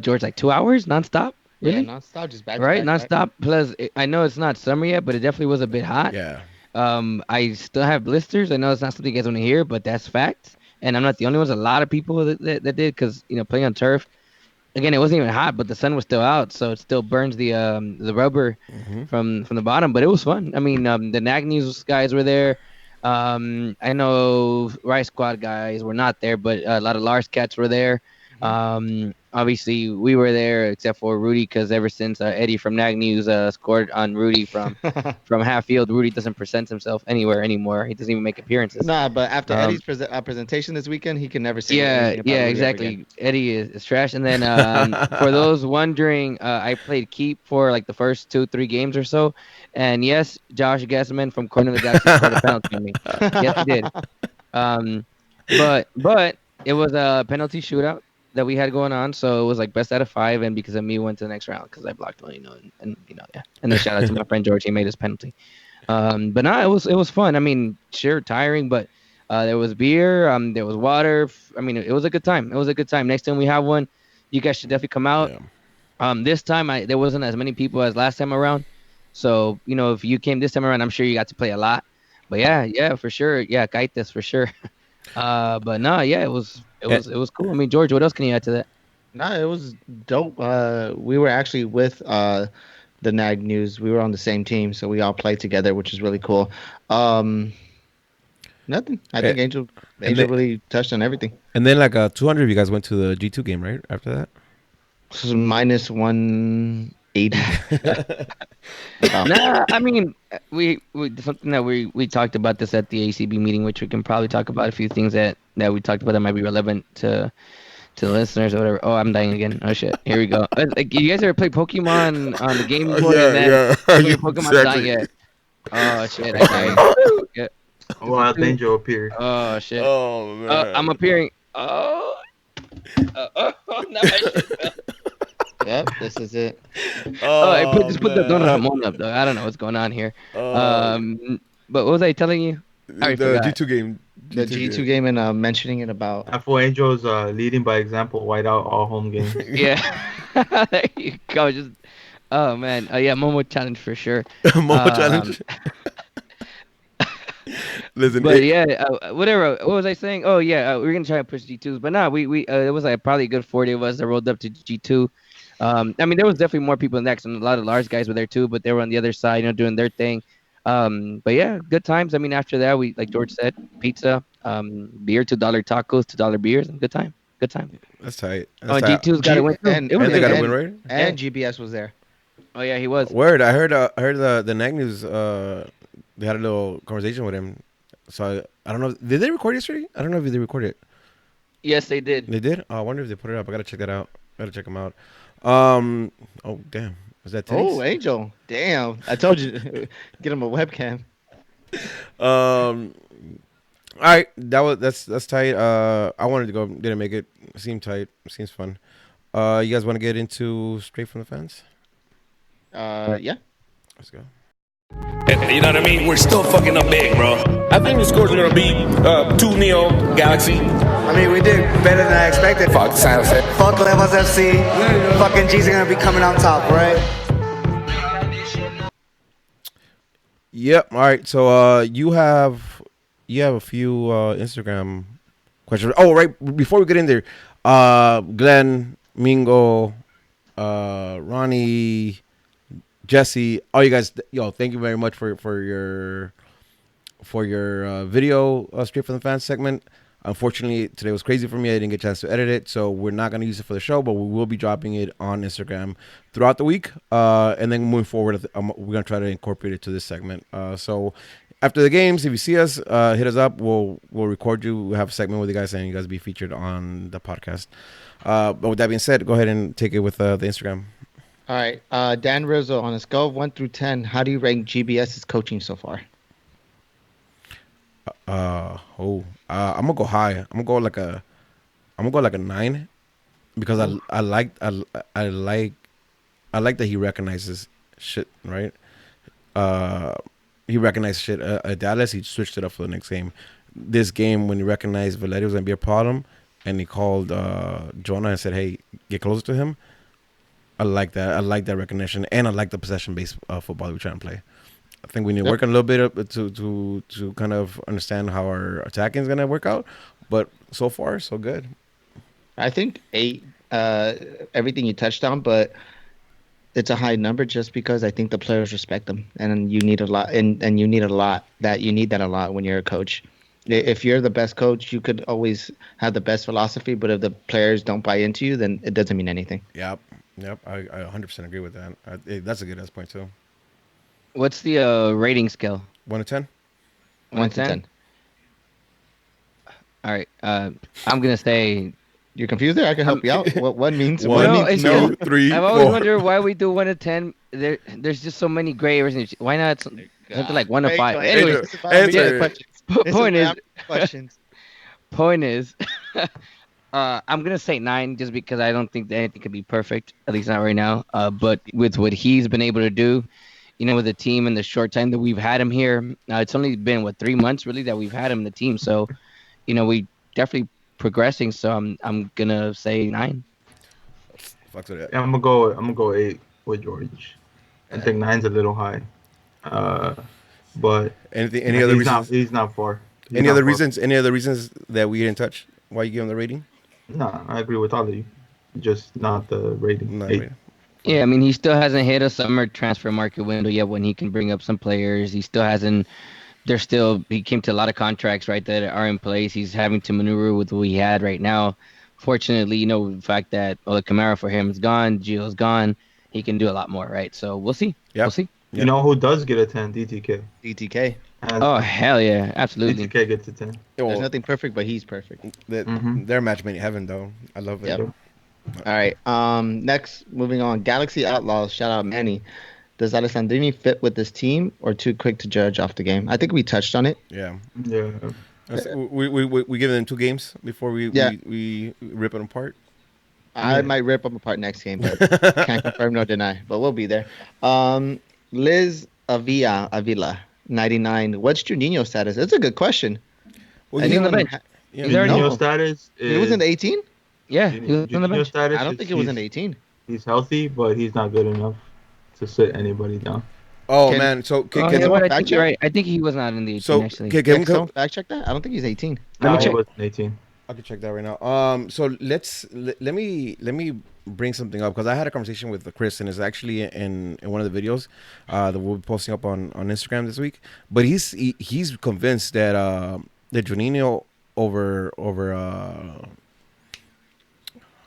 George, like 2 hours nonstop. Really? Yeah, nonstop, just back. Right, back, nonstop. Plus, I know it's not summer yet, but it definitely was a bit hot. Yeah. I still have blisters. I know it's not something you guys want to hear, but that's fact. And I'm not the only one. There's a lot of people that did, because playing on turf. Again, it wasn't even hot, but the sun was still out, so it still burns the rubber from the bottom. But it was fun. I mean, the Nag News guys were there. I know Rice Squad guys were not there, but a lot of Lars cats were there. Obviously, we were there except for Rudy, because ever since Eddie from Nag News scored on Rudy from half field, Rudy doesn't present himself anywhere anymore. He doesn't even make appearances. Nah, but after Eddie's presentation this weekend, he can never say anything about Yeah, Rudy exactly. ever again. Eddie is trash. And then for those wondering, I played keep for like the first 2-3 games or so. And yes, Josh Gassman from Corner of the Galaxy scored a penalty on me. Yes, he did. But it was a penalty shootout that we had going on, so it was like best out of 5, and because of me, went to the next round because I blocked one, and yeah. And then shout out to my friend George, he made his penalty. But no, it was fun. I mean, sure, tiring, but there was beer, there was water. I mean, it was a good time. Next time we have one, you guys should definitely come out. Yeah. This time there wasn't as many people as last time around, so if you came this time around, I'm sure you got to play a lot. But yeah, for sure, yeah, Kaites for sure. But no, yeah, it was cool. I mean, George, what else can you add to that? Nah, it was dope. We were actually with the Nag News. We were on the same team, so we all played together, which is really cool. Nothing. I think Angel really touched on everything. And then like 200 of you guys went to the G2 game, right? After that? This was minus 180. Nah, I mean, we something that we talked about this at the ACB meeting, which we can probably talk about a few things that we talked about that might be relevant to the listeners or whatever. Oh, I'm dying again. Oh shit, here we go. Like, you guys ever play Pokemon on the Game Boy? Yeah. Your Pokemon's dying yet? Oh shit, I died. Yeah. Oh, I think Angel appeared. Oh shit. Oh man. I'm appearing. Oh. No, I should. Yep, this is it. I put the Don Ramon up though. I don't know what's going on here. But what was I telling you? The G2 game. The G2 game, and mentioning it about. After Angel's leading by example, white out all home games. Yeah. There you go. Just. Oh man. Yeah, Momo challenge for sure. Momo challenge. Listen, but whatever. What was I saying? Oh yeah, we're gonna try to push G2s, but no, we it was like probably a good 40 of us that rolled up to G2. I mean, there was definitely more people next, and a lot of large guys were there too, but they were on the other side, doing their thing. But yeah, good times. I mean, after that, we, like George said, pizza, beer, $2 tacos, $2 beers, and good time. That's tight. G2's got to win too. And they got to win, right? And GBS was there. Oh yeah, he was. Word. I heard the Nag News. They had a little conversation with him. So I don't know. Did they record yesterday? I don't know if they recorded it. Yes, they did. They did? Oh, I wonder if they put it up. I gotta check that out. Gotta check them out. Oh damn. Was that titties? Oh, Angel. Damn. I told you. Get him a webcam. All right, that's tight. I wanted to go, didn't make it. Seemed tight. Seems fun. You guys want to get into straight from the fans? Yeah. Let's go. You know what I mean? We're still fucking up big, bro. I think the score's gonna be 2-0 Galaxy. I mean, we did better than I expected. Fuck San Jose. Fuck Levels FC. Fucking G's are gonna be coming on top, right? Yep. All right. So you have a few Instagram questions. Oh, right. Before we get in there, Glenn, Mingo, Ronnie, Jesse, all you guys, thank you very much for your video straight from the fans segment. Unfortunately, today was crazy for me. I didn't get a chance to edit it, so we're not going to use it for the show, but we will be dropping it on Instagram throughout the week. And then moving forward, we're going to try to incorporate it to this segment. So after the games, if you see us, hit us up. We'll record you. We'll have a segment with you guys, and you guys be featured on the podcast. But with that being said, go ahead and take it with the Instagram. All right. Dan Rizzo, on a scale of 1 through 10, how do you rank GBS's coaching so far? I'm gonna go high. I'm gonna go like a 9, because I like that he recognizes shit, right? He recognized shit at Dallas. He switched it up for the next game. This game, when he recognized Valerio was gonna be a problem, and he called Jonah and said, "Hey, get closer to him." I like that. I like that recognition, and I like the possession-based football we're trying to play. I think we need to work a little bit up to kind of understand how our attacking is going to work out. But so far, so good. I think 8, everything you touched on, but it's a high number just because I think the players respect them, and you need a lot, and you need a lot you need that a lot when you're a coach. If you're the best coach, you could always have the best philosophy, but if the players don't buy into you, then it doesn't mean anything. Yep. I 100% agree with that. That's a good ass point too. What's the rating scale? 1 to 10. 1 to 10. All right. I'm gonna say. You're confused there? I can help you out. What 1 means? 1, 2, 3, I've always 4. wondered why we do 1 to 10. There's just so many gray areas. Why not something like 1 to 5? Anyway, point is, I'm gonna say 9 just because I don't think that anything could be perfect, at least not right now. But with what he's been able to do, with the team in the short time that we've had him here, it's only been 3 months really that we've had him in the team. So, we definitely progressing. So I'm gonna say 9. Fuck with that. Yeah, I'm gonna go 8 with George. I think 9's a little high. But any other reasons? He's not far. Any other reasons that we didn't touch? Why you give him the rating? No, I agree with all of you. Just not the rating. Not 8. rating. Yeah, I mean, he still hasn't hit a summer transfer market window yet when he can bring up some players. He still hasn't. He came to a lot of contracts, right, that are in place. He's having to maneuver with what he had right now. Fortunately, the fact that Ola Kamara for him is gone, Gio's gone, he can do a lot more, right? So we'll see. Yep. We'll see. You know who does get a 10? DTK. Oh, hell yeah. Absolutely. DTK gets a 10. There's nothing perfect, but he's perfect. They're match made in heaven, though. I love it. Yep. All right. Next, moving on. Galaxy Outlaws. Shout out Manny. Does Alessandrini fit with this team or too quick to judge off the game? I think we touched on it. Yeah. Yeah. We give them 2 games before we rip them apart. I might rip them apart next game, but can't confirm nor deny. But we'll be there. Liz Avila, 99. What's Juninho status? That's a good question. Well, he's on the bench. Juninho status is... It was in 18? Yeah, he was on the bench. I don't think it was in 18. He's healthy, but he's not good enough to sit anybody down. Man. So I think you're right. I think he was not in the 18, actually. Can we fact check that? I don't think he's 18. No, he wasn't 18. I can check that right now. So let me bring something up, because I had a conversation with Chris, and it's actually in one of the videos that we'll be posting up on Instagram this week. But he's convinced that Juninho over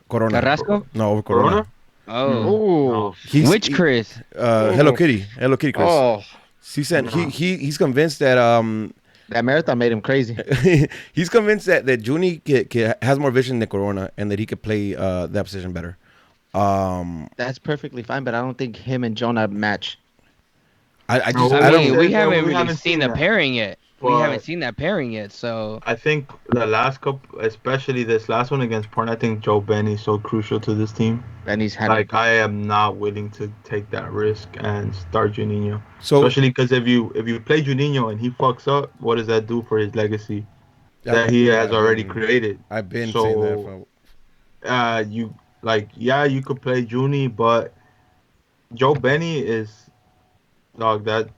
Corona. Carrasco? No, over Corona. Oh. Which Chris? Hello Kitty Chris. Oh. He's convinced that that marathon made him crazy. He's convinced that Juni has more vision than Corona, and that he could play that position better. That's perfectly fine, but I don't think him and Jonah match. We haven't really seen the pairing yet. we haven't seen that pairing yet. So I think the last couple, especially this last one against Portland, I think Joe Benny is so crucial to this team. And he's had Like, I am not willing to take that risk and start Juninho. So Especially because if you play Juninho and he fucks up, what does that do for his legacy that he has already created? I've been saying that for you could play Junie, but Joe Benny is that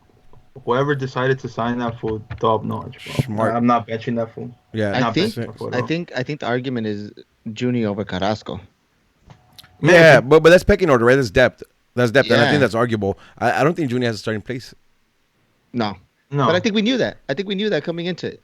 whoever decided to sign that fool top notch, bro. Smart. I'm not benching that fool. Yeah, I think the argument is Juni over Carrasco. Yeah, but that's pecking order, right? That's depth. And I Yeah. think that's arguable. I don't think Junior has a starting place. No. But I think we knew that. Coming into it.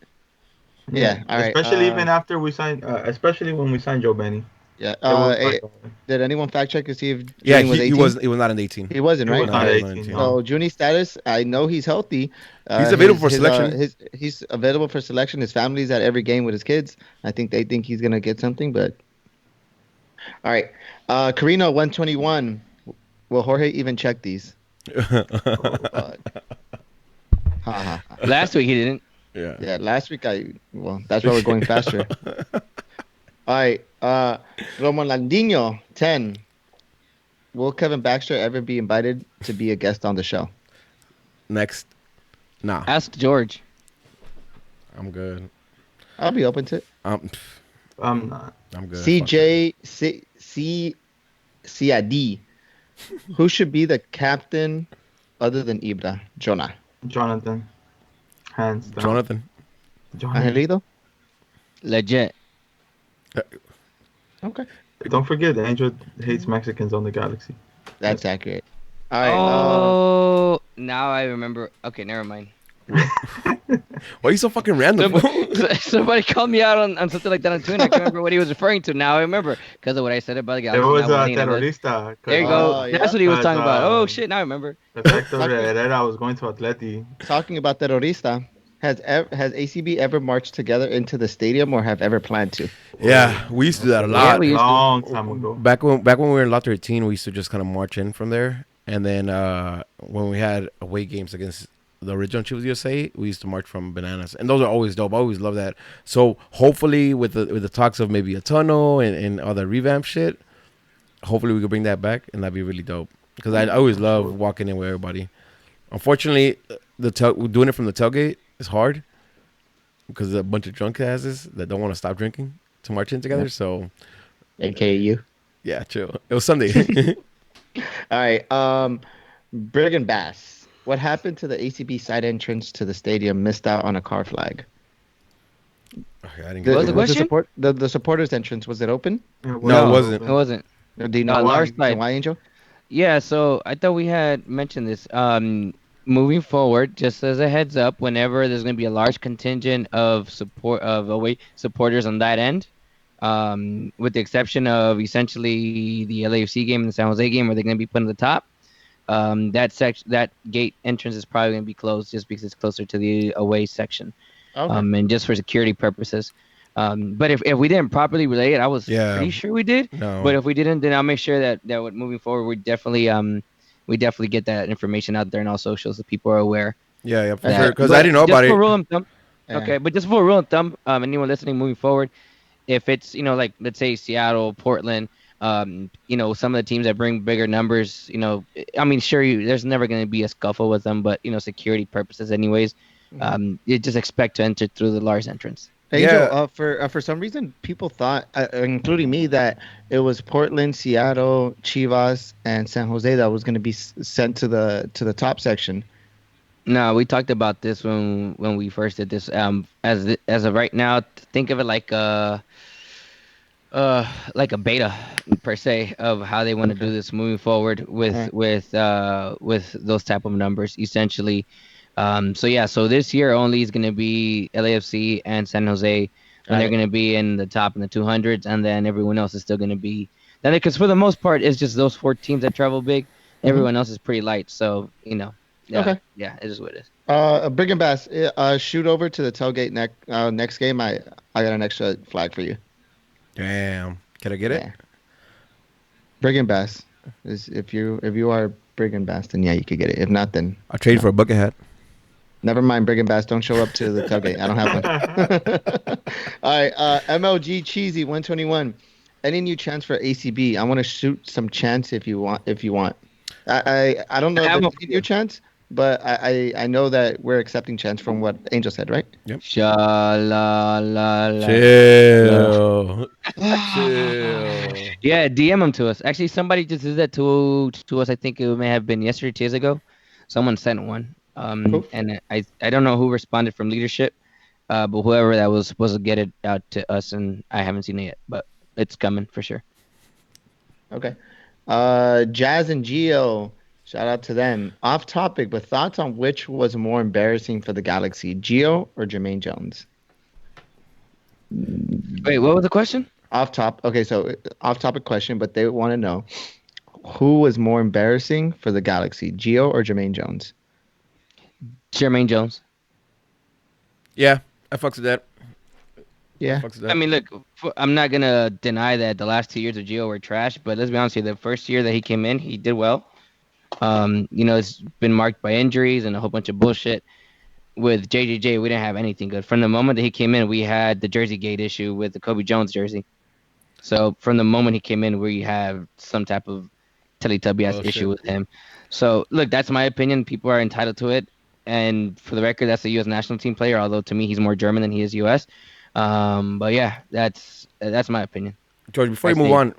Yeah. All right. Especially even after we signed, especially when we signed Joe Benny. Yeah. It was Did anyone fact check to see if Yeah, Juni was 18? he was not in the 18. He wasn't, right? He was not 18. So Juni's status, I know he's healthy. He's available for selection. He's available for selection. His family's at every game with his kids. I think they think he's gonna get something. But all right, Carino 121. Will Jorge even check these? last week he didn't. Yeah. Yeah, last week that's why we're going faster. All right, Romulandinho 10. Will Kevin Baxter ever be invited to be a guest on the show? Next. Nah. Ask George. I'm good. I'll be open to it. I'm not. I'm good. CJ Ciad. Who should be the captain other than Ibra? Jonathan. Hands down. Jonathan. Angelito? Legit. Okay. Don't forget, Angel hates Mexicans on the Galaxy. That's accurate. All right. Oh, now I remember. Okay, never mind. Why are you so fucking random? Somebody called me out on something like that on Twitter. I can't remember what he was referring to. Now I remember because of what I said about the It Galaxy. was not wanting to- terrorista. There you go. yeah. That's what he was talking about. Oh shit! Now I remember. Hector Herrera was going to Atleti. Talking about terrorista, has ACB ever marched together into the stadium or have ever planned to? Yeah, we used to do that a Yeah, lot. we used to. Long time ago. Back when we were in Lot 13, we used to just kind of march in from there. And then when we had away games against the original Chivas USA, we used to march from Bananas. And those are always dope. I always love that. So hopefully with the talks of maybe a tunnel and all the revamp shit, hopefully we could bring that back, and that'd be really dope. Because I always love walking in with everybody. Unfortunately, doing it from the tailgate is hard because there's a bunch of drunk asses that don't want to stop drinking to march in together. So, AKA you. yeah, chill. It was Sunday. All right. Bergen Bass. What happened to the ACB side entrance to the stadium? Missed out on a car flag. Okay, I didn't What get was the that. question? The supporters entrance, was it open? No, it wasn't. It wasn't. Do you know Lars why, side. why, Angel? Yeah, so I thought we had mentioned this. Moving forward, just as a heads up, whenever there's going to be a large contingent of away supporters on that end, with the exception of essentially the LAFC game and the San Jose game, where they're going to be put on the top, that gate entrance is probably going to be closed just because it's closer to the away section, Okay. and just for security purposes. But if we didn't properly relay it, I was pretty sure we did. No. But if we didn't, then I'll make sure that moving forward, we definitely get that information out there in all socials so people are aware. Yeah, for Yeah, sure. Because but I didn't know about just for it. rule of thumb, Yeah. okay, but just for rule of thumb, anyone listening moving forward, if it's like let's say Seattle, Portland, some of the teams that bring bigger numbers, I mean, sure, there's never going to be a scuffle with them, but security purposes, anyways, you just expect to enter through the Lars entrance. Angel, for some reason, people thought, including me, that it was Portland, Seattle, Chivas, and San Jose that was going to be sent to the top section. No, we talked about this when we first did this. As of right now, think of it like a beta per se of how they want to do this moving forward with those type of numbers essentially. So this year only is going to be LAFC and San Jose, and they're going to be in the top in the 200s, and then everyone else is still going to be. Then because for the most part, it's just those 4 teams that travel big. Everyone else is pretty light, so yeah, Okay. yeah, it is what it is. Brigham Bass, shoot over to the tailgate next game. I got an extra flag for you. Damn. Can I get it? Yeah. Brigham Bass is if you are Brigham Bass, then yeah, you could get it. If not, then I'll trade for a bucket hat. Never mind, Brigham Bass. Don't show up to the tailgate. I don't have one. All right. MLG Cheesy 121. Any new chance for ACB? I want to shoot some chance if you want. I don't know if it's a new chance, but I know that we're accepting chance from what Angel said, right? Yep. Sha-la-la-la. Chill. Chill. Yeah, DM them to us. Actually, somebody just did that to us. I think it may have been yesterday, 2 days ago. Someone sent one. Cool. And I don't know who responded from leadership, but whoever that was supposed to get it out to us, and I haven't seen it yet, but it's coming for sure. Okay. Jazz and Geo, shout out to them. Off topic, but thoughts on which was more embarrassing for the Galaxy, Geo or Jermaine Jones? Wait, what was the question? Okay, so off topic question, but they want to know who was more embarrassing for the Galaxy, Geo or Jermaine Jones? Jermaine Jones. Yeah, I fucks with that. Yeah. I mean, look, I'm not gonna deny that the last 2 years of Gio were trash, but let's be honest here. The first year that he came in, he did well. It's been marked by injuries and a whole bunch of bullshit. With JJJ, we didn't have anything good. From the moment that he came in, we had the Jersey Gate issue with the Kobe Jones jersey. So from the moment he came in, we have some type of Teletubby-ass issue with him. So, look, that's my opinion. People are entitled to it. And for the record, that's a U.S. national team player, although to me he's more German than he is U.S. But yeah, that's my opinion. George, before you move on,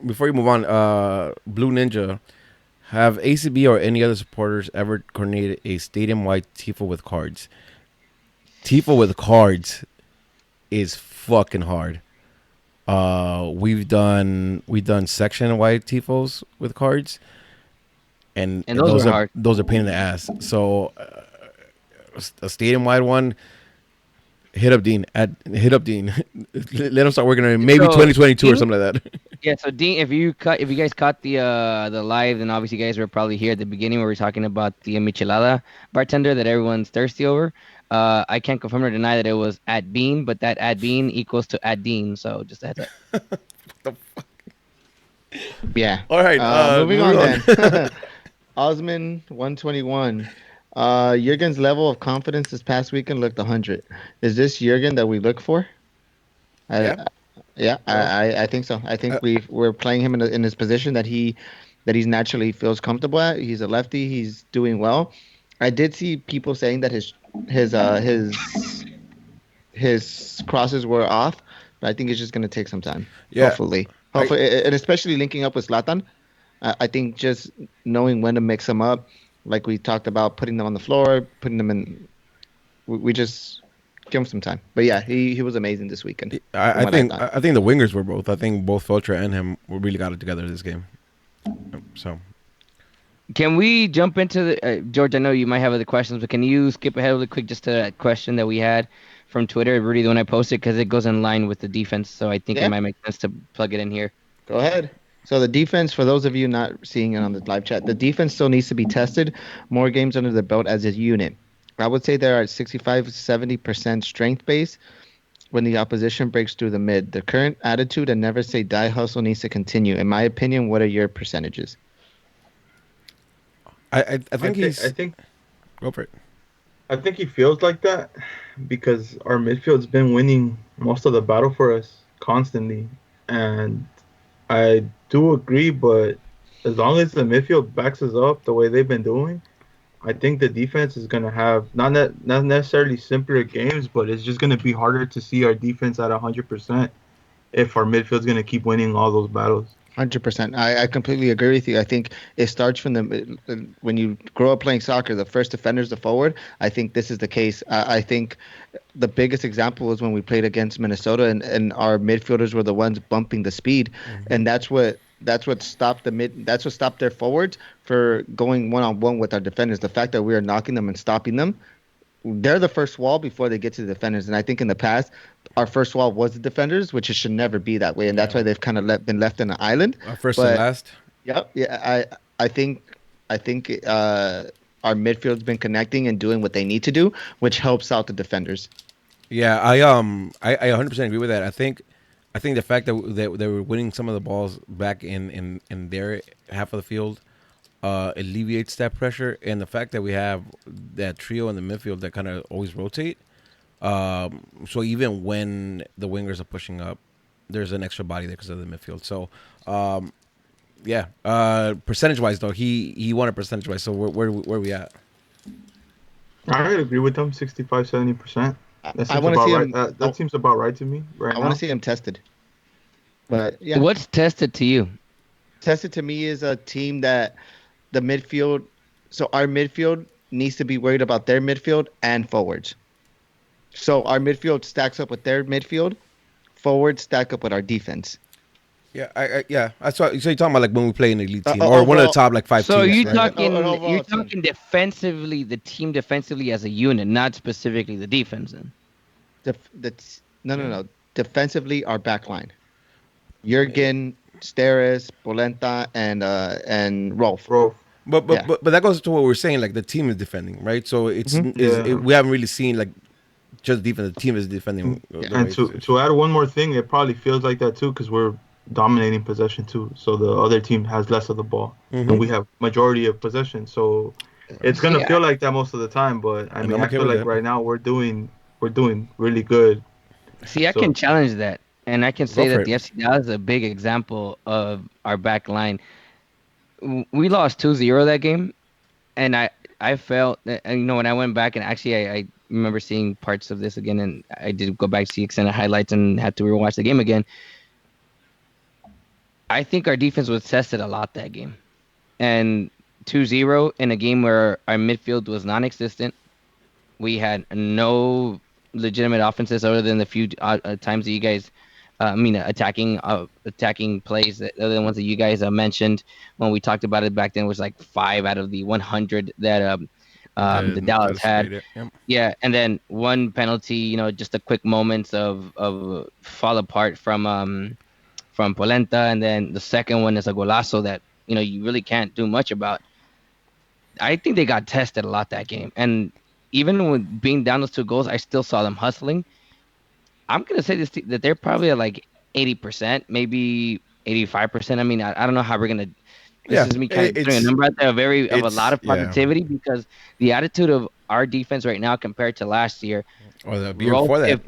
Blue Ninja, have ACB or any other supporters ever coordinated a stadium-wide tifo with cards? Tifo with cards is fucking hard. We've done section-wide tifos with cards, and those are hard. Those are pain in the ass. So a stadium-wide one. Hit up Dean. Let him start working on it. Maybe 2022 or something like that. Yeah. So Dean, if you guys caught the live, then obviously you guys were probably here at the beginning where we were talking about the michelada bartender that everyone's thirsty over. I can't confirm or deny that it was at Bean, but that at Bean equals to at Dean. So just a heads up. What the fuck? Yeah. All right. Moving on then. Osman 121. Jurgen's level of confidence this past weekend looked 100. Is this Jurgen that we look for? I think so. I think we're playing him in his position that he's naturally feels comfortable at. He's a lefty. He's doing well. I did see people saying that his crosses were off, but I think it's just going to take some time. Yeah. Hopefully, and especially linking up with Zlatan. I think just knowing when to mix them up. Like we talked about, putting them on the floor, putting them in. We just give him some time. But yeah, he was amazing this weekend. I think the wingers were both. I think both Filtra and him really got it together this game. So, can we jump into the George? I know you might have other questions, but can you skip ahead really quick just to that question that we had from Twitter, really the one I posted, because it goes in line with the defense. So I think it might make sense to plug it in here. Go ahead. So the defense, for those of you not seeing it on the live chat, the defense still needs to be tested. More games under the belt as a unit. I would say they're at 65-70% strength base when the opposition breaks through the mid. The current attitude and never say die hustle needs to continue. In my opinion, what are your percentages? I think go for it. I think he feels like that because our midfield's been winning most of the battle for us constantly, and I do agree, but as long as the midfield backs us up the way they've been doing, I think the defense is going to have not necessarily simpler games, but it's just going to be harder to see our defense at 100% if our midfield's going to keep winning all those battles. 100%. I completely agree with you. I think it starts from when you grow up playing soccer, the first defender is the forward. I think this is the case. I think the biggest example was when we played against Minnesota and our midfielders were the ones bumping the speed. Mm-hmm. And that's what stopped that's what stopped their forwards for going one-on-one with our defenders. The fact that we are knocking them and stopping them. They're the first wall before they get to the defenders. And I think in the past, our first wall was the defenders, which it should never be that way. And that's why they've kind of been left in an island. First and last. Yep. Yeah. I think our midfield's been connecting and doing what they need to do, which helps out the defenders. Yeah, I 100% agree with that. I think the fact that they were winning some of the balls back in their half of the field alleviates that pressure, and the fact that we have that trio in the midfield that kind of always rotate. So even when the wingers are pushing up, there's an extra body there because of the midfield. So, yeah. Percentage wise, though, he won it percentage wise. So where are we at? I agree with them, 65-70%. That I want to see right. him. That seems about right to me right I now. want to see him tested. But yeah, What's tested to you? tested to me is a team that the midfield. So our midfield needs to be worried about their midfield and forwards. So our midfield stacks up with their midfield. Forwards stack up with our defense. Yeah, yeah. So you're talking about like when we play an elite team or overall, one of the top like 5 So teams. you right? talking you're team. talking defensively, the team defensively as a unit, not specifically the defense. Then No. Defensively, our back line. Jurgen, Steres, Polenta, and Rolf. But Yeah. but that goes to what we're saying. Like the team is defending, right? So we haven't really seen like just defense. The team is defending. And to add one more thing, it probably feels like that too because we're dominating possession too. So the other team has less of the ball, and we have majority of possession. So it's gonna feel like that most of the time. But I mean, I feel like right now we're doing really good. See, I can challenge that, and I can say that it. the FC Dallas is a big example of our back line. We lost 2-0 that game, and I felt that, when I went back and actually I remember seeing parts of this again, and I did go back to see extended highlights and had to rewatch the game again. I think our defense was tested a lot that game, and 2-0 in a game where our midfield was non-existent. We had no legitimate offenses other than the few times that you guys, attacking plays, the other ones that you guys mentioned when we talked about it back then was like 5 out of the 100 that the Dallas had. Yeah, and then one penalty, just a quick moments of fall apart from Polenta, and then the second one is a golazo that you really can't do much about. I think they got tested a lot that game, and even with being down those 2 goals, I still saw them hustling. I'm gonna say that they're probably at like 80%, maybe 85%. I mean, I don't know how we're gonna. This is me kind of throwing a number out there of a lot of positivity because the attitude of our defense right now compared to last year. Or the year before that.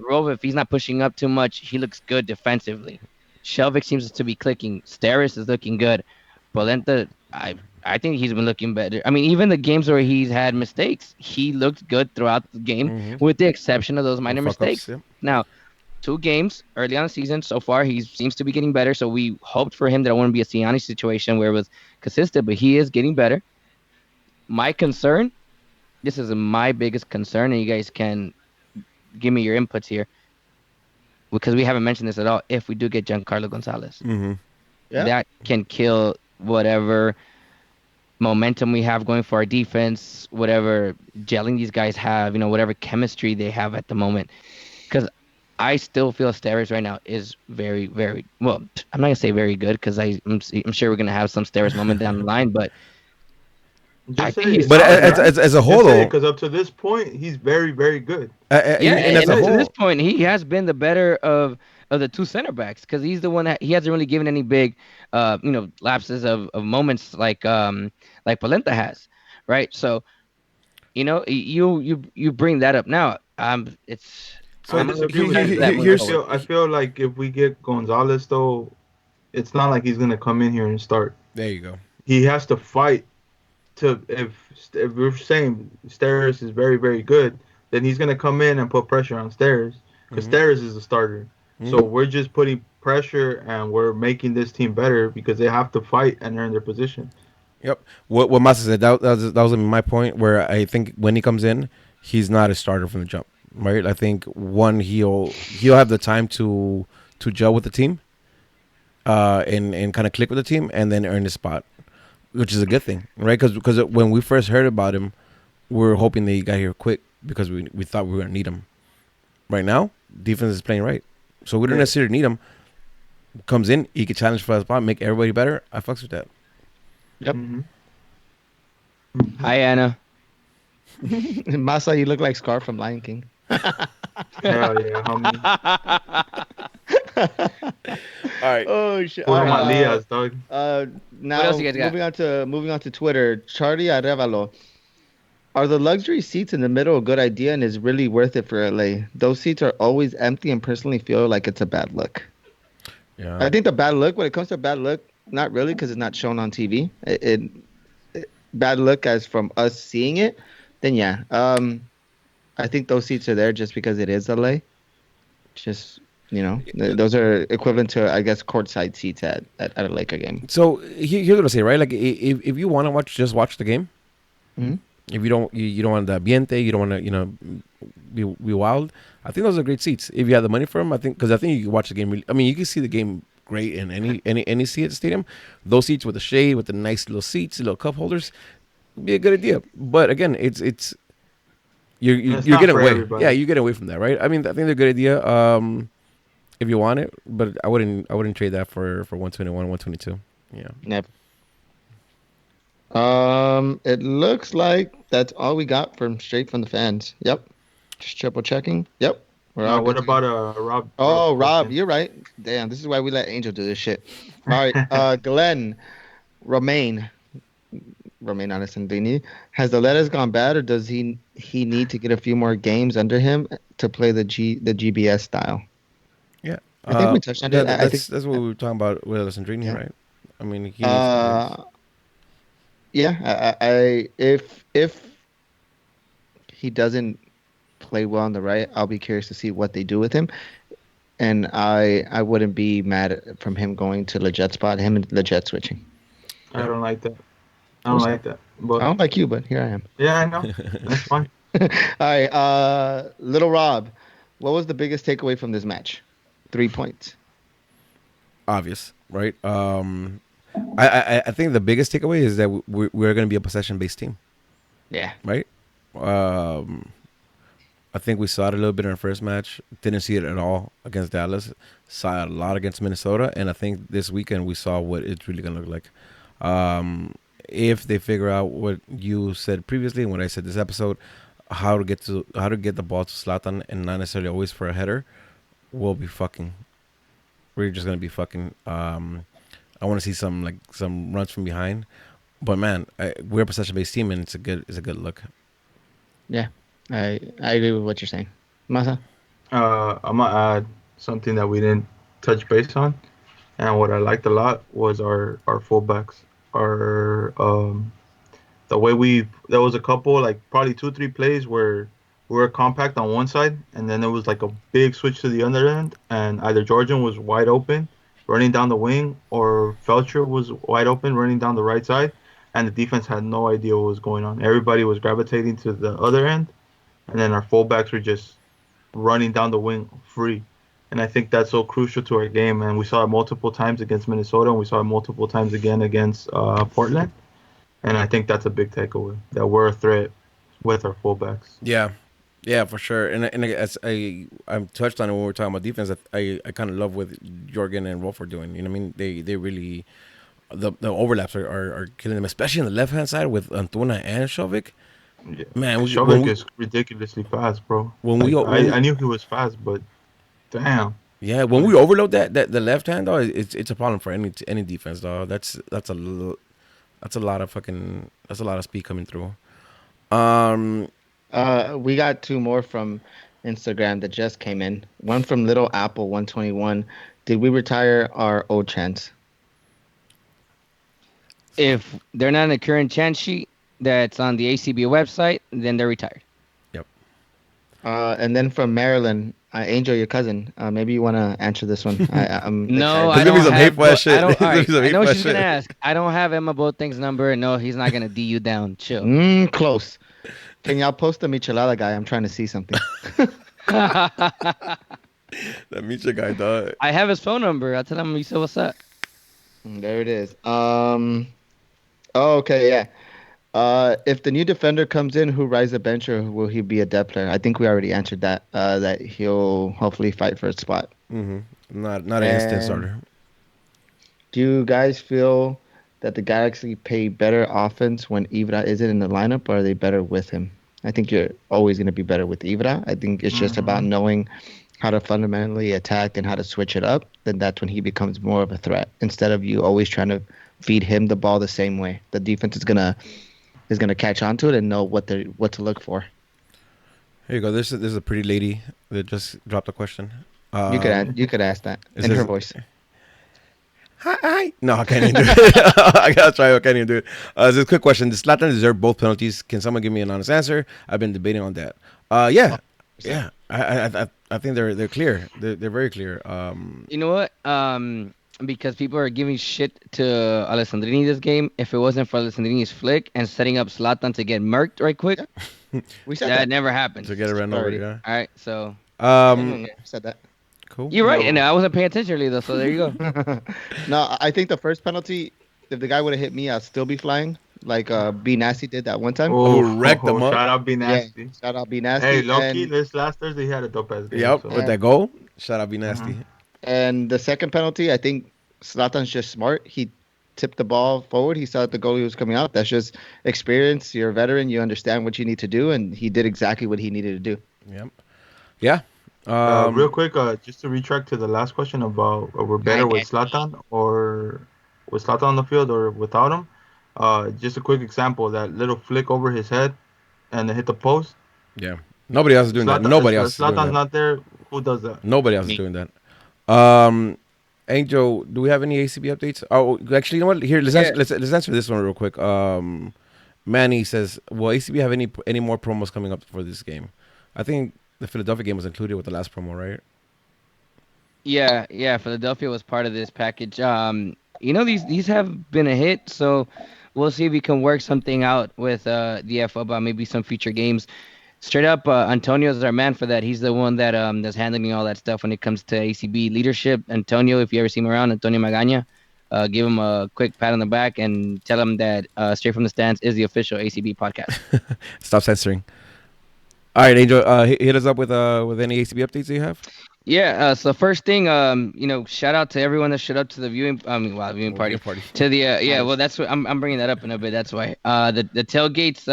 Rolf, if he's not pushing up too much, he looks good defensively. Shelvik seems to be clicking. Steres is looking good. Polenta, I think he's been looking better. I mean, even the games where he's had mistakes, he looked good throughout the game, with the exception of those minor mistakes. Now, 2 games early on the season, so far he seems to be getting better. So we hoped for him that it wouldn't be a Siani situation where it was consistent, but he is getting better. My concern, this is my biggest concern, and you guys can give me your inputs here, because we haven't mentioned this at all. If we do get Giancarlo Gonzalez, that can kill whatever momentum we have going for our defense, whatever gelling these guys have, whatever chemistry they have at the moment. Because I still feel Steres right now is very, very well. I'm not gonna say very good because I'm sure we're gonna have some Steres moment down the line, but as a whole, because up to this point he's very, very good. And up to this point he has been the better of the 2 center backs because he's the one that he hasn't really given any big, lapses of moments like Polenta has, right? So, you bring that up now. It's. So I feel like if we get Gonzalez though, it's not like he's gonna come in here and start. There you go. He has to fight. If we're saying Steres is very, very good, then he's gonna come in and put pressure on Steres because Steres is the starter. So we're just putting pressure and we're making this team better because they have to fight and earn their position. Yep. What Masa said, that was my point where I think when he comes in, he's not a starter from the jump, right? I think he'll have the time to gel with the team, and kind of click with the team and then earn his spot, which is a good thing, right? Because when we first heard about him, we were hoping that he got here quick because we thought we were gonna need him. Right now, defense is playing right. So we don't necessarily need him. Comes in, he can challenge for a spot, make everybody better. I fucks with that. Yep. Hi, Anna. Masa, you look like Scar from Lion King. Hell yeah, homie. right. Oh shit! Puro All right, Malias, dog. now What else you guys got? moving on to Twitter. Charlie Arevalo. Are the luxury seats in the middle a good idea and is really worth it for LA? Those seats are always empty and personally feel like it's a bad look. Yeah. I think the bad look, when it comes to bad look, not really because it's not shown on TV. Bad look as from us seeing it, then yeah. I think those seats are there just because it is LA. Just, those are equivalent to, I guess, courtside seats at a Laker game. So here's what I say, right? Like if you want to watch, just watch the game. Mm-hmm. If you don't want the ambiente, you don't want to be wild. I think those are great seats. If you have the money for them, I think you can watch the game. I mean, you can see the game great in any seat at the stadium. Those seats with the shade, with the nice little seats, little cup holders, be a good idea. But again, it's you're getting away. Everybody. Yeah, you get away from that, right? I mean, I think they're a good idea. If you want it, but I wouldn't trade that for 121, 122. Yeah. Yep. It looks like that's all we got straight from the fans. Yep. Just triple checking. Yep. What about Rob? Oh, Rob, you're right. Damn, this is why we let Angel do this shit. All right, Glenn Romain Alessandrini, has the letters gone bad, or does he need to get a few more games under him to play the GBS style? Yeah, I think we touched on it. That's what we were talking about with Alessandrini, yeah. Right? I mean, he if he doesn't play well on the right, I'll be curious to see what they do with him. And I wouldn't be mad from him going to Leggett spot, him and Leggett switching. I don't like that. But I don't like you, but here I am. Yeah, I know. That's fine. All right, Little Rob, what was the biggest takeaway from this match? 3 points. Obvious, right? I think the biggest takeaway is that we're going to be a possession-based team. Yeah. Right? I think we saw it a little bit in our first match. Didn't see it at all against Dallas. Saw it a lot against Minnesota. And I think this weekend we saw what it's really going to look like. If they figure out what you said previously and what I said this episode, how to get the ball to Zlatan and not necessarily always for a header, we're just going to be fucking. I want to see some runs from behind. But man, we're a possession-based team, and it's a good look. Yeah. I agree with what you're saying. Masa? I'm going to add something that we didn't touch base on. And what I liked a lot was our fullbacks. The way there was a couple, probably 2-3 plays where we were compact on one side, and then there was a big switch to the other end, and either Georgian was wide open running down the wing, or Felcher was wide open running down the right side, and the defense had no idea what was going on. Everybody was gravitating to the other end, and then our fullbacks were just running down the wing free. And I think that's so crucial to our game. And we saw it multiple times against Minnesota, and we saw it multiple times again against Portland. And I think that's a big takeaway, that we're a threat with our fullbacks. Yeah, for sure. And as I touched on it when we were talking about defense, I kind of love what Jorgen and Rolf are doing. You know what I mean? They really, the overlaps are killing them, especially on the left-hand side with Antuna and Šović. Yeah. Man, Šović is ridiculously fast, bro. I knew he was fast, but damn. Yeah, when we overload that the left hand, though, it's a problem for any defense, though. That's a lot of speed coming through. We got 2 more from Instagram that just came in. One from Little Apple 121. Did we retire our old chants? If they're not in the current chant sheet that's on the ACB website, then they're retired. Yep. And then from Maryland, Angel, your cousin. Maybe you want to answer this one. No, I don't have. I know she's gonna ask. I don't have Emma Boateng's number. No, he's not gonna D you down. Chill. Close. Can y'all post the Michelada guy? I'm trying to see something. That Micha guy, dog. I have his phone number. I'll tell him you said what's up. There it is. Okay, yeah. If the new defender comes in, who rides the bench, or will he be a depth player? I think we already answered that. That he'll hopefully fight for a spot. Mm-hmm. Not an instant starter. Do you guys feel that the Galaxy play better offense when Ibra isn't in the lineup, or are they better with him? I think you're always going to be better with Ibra. I think it's just about knowing how to fundamentally attack and how to switch it up, then that's when he becomes more of a threat. Instead of you always trying to feed him the ball the same way, the defense is gonna catch on to it and know what to look for. Here you go. This is a pretty lady that just dropped a question. You could ask that in her voice. Hi. No, I can't even do it. I gotta try. I can't even do it. This is a quick question. Does Zlatan deserve both penalties? Can someone give me an honest answer? I've been debating on that. Yeah. I think they're clear. They're very clear. You know what? Because people are giving shit to Alessandrini this game. If it wasn't for Alessandrini's flick and setting up Zlatan to get murked right quick, we said that never happened. To get it ran over. Yeah. All right. So. Said that. Cool. You're right, and I wasn't paying attention earlier, though. So there you go. No, I think the first penalty, if the guy would have hit me, I'd still be flying, like B Nasty did that one time. Wrecked them up. Shout out B Nasty. Yeah, shout out B Nasty. Hey, Loki, this last Thursday he had a dope ass game. Yep, with that goal. Shout out B Nasty. And the second penalty, I think Zlatan's just smart. He tipped the ball forward. He saw that the goalie was coming out. That's just experience. You're a veteran. You understand what you need to do, and he did exactly what he needed to do. Yep. Yeah. Real quick, just to retract to the last question about we're better with Zlatan or with Zlatan on the field or without him. Just a quick example, that little flick over his head and it hit the post. Yeah. Nobody else is doing that. Nobody else is doing that. Zlatan's not there. Who does that? Nobody else is doing that. Angel, do we have any ACB updates? Oh, actually, you know what? Here, let's answer this one real quick. Manny says, will ACB have any more promos coming up for this game? I think the Philadelphia game was included with the last promo, right? Yeah. Philadelphia was part of this package. These have been a hit, so we'll see if we can work something out with the F about maybe some future games. Straight up, Antonio's our man for that. He's the one that that's handling all that stuff when it comes to ACB leadership. Antonio, if you ever see him around, Antonio Magaña, give him a quick pat on the back and tell him that Straight from the Stands is the official ACB podcast. Stop censoring. All right, Angel, hit us up with any ACB updates that you have. Yeah. So first thing, shout out to everyone that showed up to the viewing party. To the well, that's what I'm bringing that up in a bit. That's why the tailgates,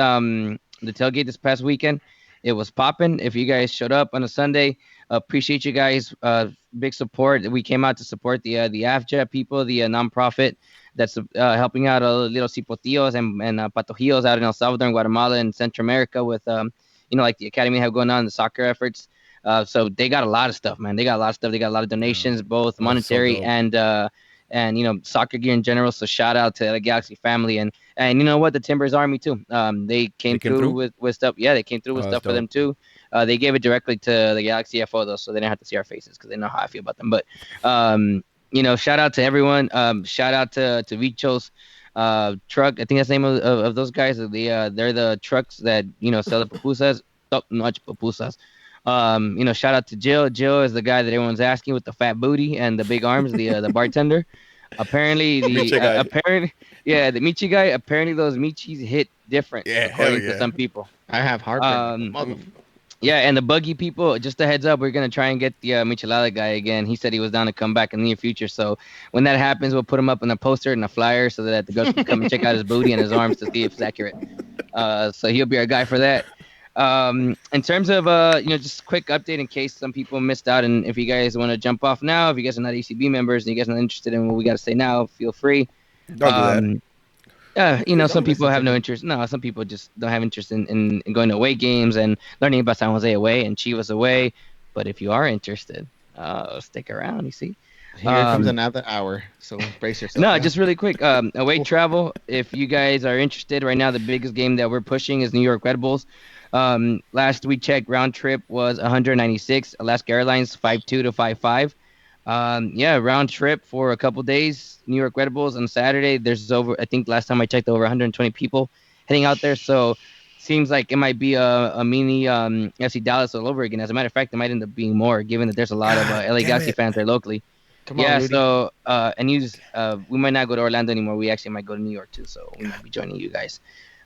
the tailgate this past weekend, it was popping. If you guys showed up on a Sunday, appreciate you guys. Big support. We came out to support the AFJET people, the nonprofit that's helping out little cipotillos and patojillos out in El Salvador and Guatemala and Central America with like the academy have going on, the soccer efforts. So they got a lot of stuff, man. They got a lot of stuff. They got a lot of donations, both monetary and soccer gear in general. So shout out to the Galaxy family and you know what, the Timbers Army too. They came through with stuff. Yeah, they came through with stuff for them too. They gave it directly to the Galaxy FO though, so they didn't have to see our faces because they know how I feel about them. But shout out to everyone. Shout out to Vicho's truck. I think that's the name of those guys. They're the trucks that sell the pupusas, top-notch pupusas. Shout out to Jill. Jill is the guy that everyone's asking with the fat booty and the big arms, the bartender. Apparently the Michi guy. Apparently those Michis hit different according to some people. I have heartburn. Yeah, and the buggy people, just a heads up, we're going to try and get the Michelada guy again. He said he was down to come back in the near future. So when that happens, we'll put him up in a poster and a flyer so that the girls can come and check out his booty and his arms to see if it's accurate. So he'll be our guy for that. In terms of, just a quick update in case some people missed out. And if you guys want to jump off now, if you guys are not ACB members and you guys are not interested in what we got to say now, feel free. Don't do that. Some people have no interest. No, some people just don't have interest in going to away games and learning about San Jose away and Chivas away. But if you are interested, stick around, you see. Here comes another hour, so brace yourself. No, just really quick. Away travel, if you guys are interested, right now the biggest game that we're pushing is New York Red Bulls. Last we checked, round trip was 196. Alaska Airlines 5.2 to 5.5. Round trip for a couple days. New York Red Bulls on Saturday. There's I think last time I checked, over 120 people heading out there. So seems like it might be a mini FC Dallas all over again. As a matter of fact, it might end up being more, given that there's a lot of LA Galaxy fans there locally. Come on, Rudy. So we might not go to Orlando anymore. We actually might go to New York too. So we might be joining you guys.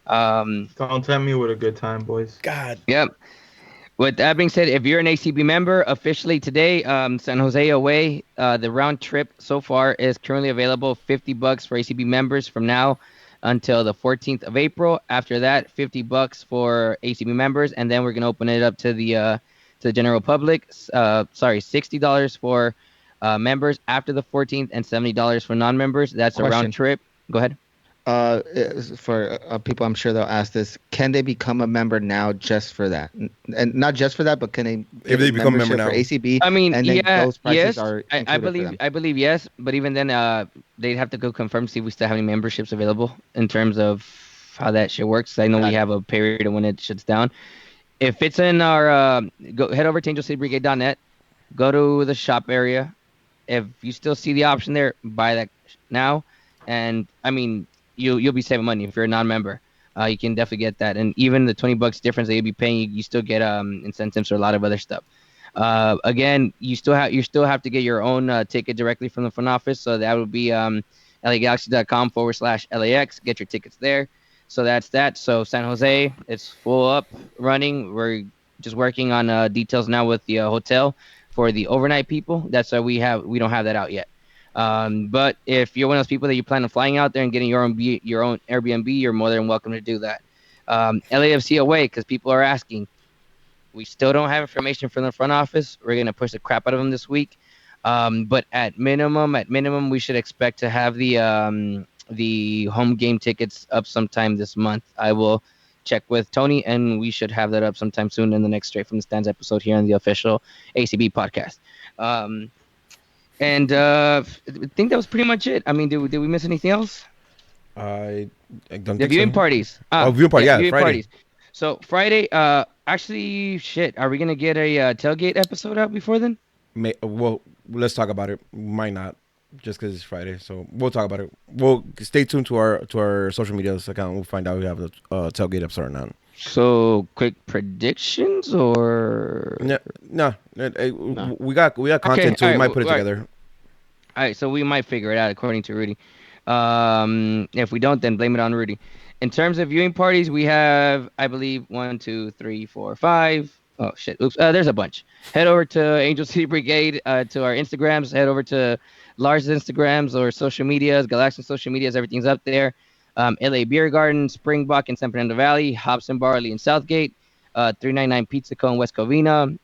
Don't tempt me with a good time, boys. God. Yep. With that being said, if you're an ACB member, officially today, San Jose away, the round trip so far is currently available $50 for ACB members from now until the 14th of April. After that, $50 for ACB members, and then we're gonna open it up to the to the general public. $60 for members after the 14th, and $70 for non-members. That's a round trip. Go ahead. For people, I'm sure they'll ask this: can they become a member now just for that? And not just for that, but can they? If they become a member now for ACB, I mean, and then yeah, those prices yes. are I believe yes, but even then, they'd have to go confirm see if we still have any memberships available in terms of how that shit works. I know we have a period of when it shuts down. If it's in our, head over to angelcitybrigade.net, go to the shop area. If you still see the option there, buy that now. And I mean, you'll be saving money if you're a non-member. You can definitely get that, and even the $20 difference that you'll be paying, you still get incentives or a lot of other stuff. Again, you still have to get your own ticket directly from the front office, so that would be LAGalaxy.com/LAX. Get your tickets there. So that's that. So San Jose, it's full up running. We're just working on details now with the hotel for the overnight people. That's why we don't have that out yet. But if you're one of those people that you plan on flying out there and getting your own Airbnb, you're more than welcome to do that. LAFC away, because people are asking. We still don't have information from the front office. We're gonna push the crap out of them this week. But at minimum, we should expect to have the home game tickets up sometime this month. I will check with Tony, and we should have that up sometime soon in the next Straight from the Stands episode here on the official ACB podcast. And I think that was pretty much it. I mean, did we miss anything else? I don't The think viewing so. parties. Viewing party, yeah, viewing Friday. parties. So Friday, actually, shit, are we going to get a tailgate episode out before then? Well, let's talk about it. Might not, just because it's Friday. So we'll talk about it. We'll stay tuned to our social medias account. We'll find out we have a tailgate episode or not. So quick predictions or no. We got content, so we might put it together. All right, so we might figure it out according to Rudy. If we don't, then blame it on Rudy. In terms of viewing parties, we have, I believe, 1, 2, 3, 4, 5. Oh shit! Oops. There's a bunch. Head over to Angel City Brigade to our Instagrams. Head over to Lars's Instagrams or social medias, Galaxian social medias. Everything's up there. LA Beer Garden, Springbok in San Fernando Valley, Hops and Barley in Southgate, 399 Pizza Co. in West Covina,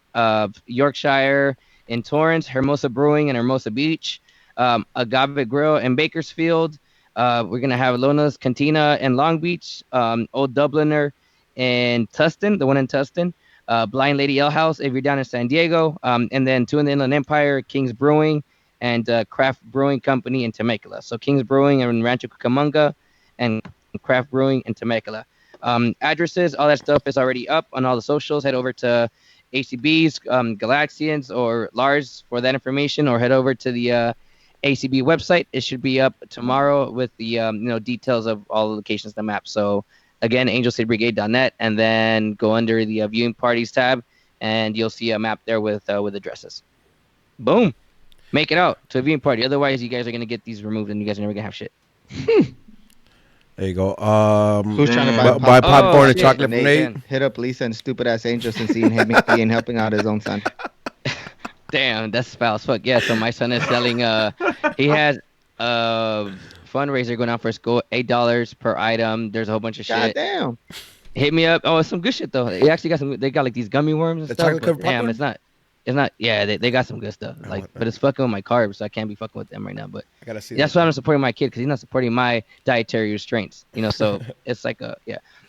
Yorkshire in Torrance, Hermosa Brewing in Hermosa Beach, Agave Grill in Bakersfield. We're going to have Lona's Cantina in Long Beach, Old Dubliner in Tustin, the one in Tustin, Blind Lady Ale House if you're down in San Diego, and then two in the Inland Empire, King's Brewing and Craft Brewing Company in Temecula. So King's Brewing in Rancho Cucamonga and Craft Brewing in Temecula. Addresses, all that stuff is already up on all the socials. Head over to ACB's, Galaxians, or Lars for that information, or head over to the ACB website. It should be up tomorrow with the details of all the locations, the map. So again, angelcitybrigade.net, and then go under the viewing parties tab, and you'll see a map there with addresses. Boom. Make it out to a viewing party. Otherwise, you guys are going to get these removed, and you guys are never going to have shit. There you go. Who's trying to buy popcorn and chocolate from Nate? Hit up Lisa and stupid ass Angel since he ain't helping out his own son. Damn, that's foul as fuck. Yeah, so my son is selling. He has a fundraiser going on for school, $8 per item. There's a whole bunch of shit. Goddamn. Hit me up. Oh, it's some good shit though. They actually got some. They got like these gummy worms and The stuff. chocolate But covered damn, popcorn? it's not. It's not. Yeah, they got some good stuff. Like, want that. but it's fucking with my carbs, so I can't be fucking with them right now. But I gotta see. that's why I'm supporting my kid, because he's not supporting my dietary restraints. So it's like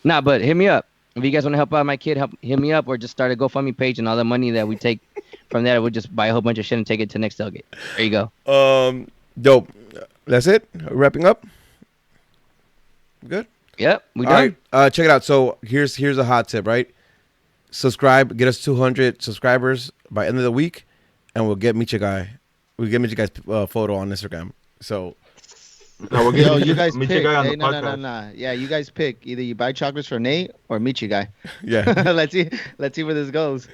Nah, but hit me up if you guys want to help out my kid. Hit me up, or just start a GoFundMe page, and all the money that we take from that, we'll just buy a whole bunch of shit and take it to next tailgate. There you go. Dope. That's it. Wrapping up. Good. Yep, we All done. right. Check it out. So here's a hot tip, right? Subscribe. Get us 200 subscribers by end of the week, and we'll get Meet Your Guy. We'll get Meet Your Guy's photo on Instagram. So. No, we're Yo, getting you guys Meet pick. Your Guy on Hey, the podcast. no. Yeah, you guys pick. Either you buy chocolates for Nate or meet you guy. Yeah. Let's see where this goes.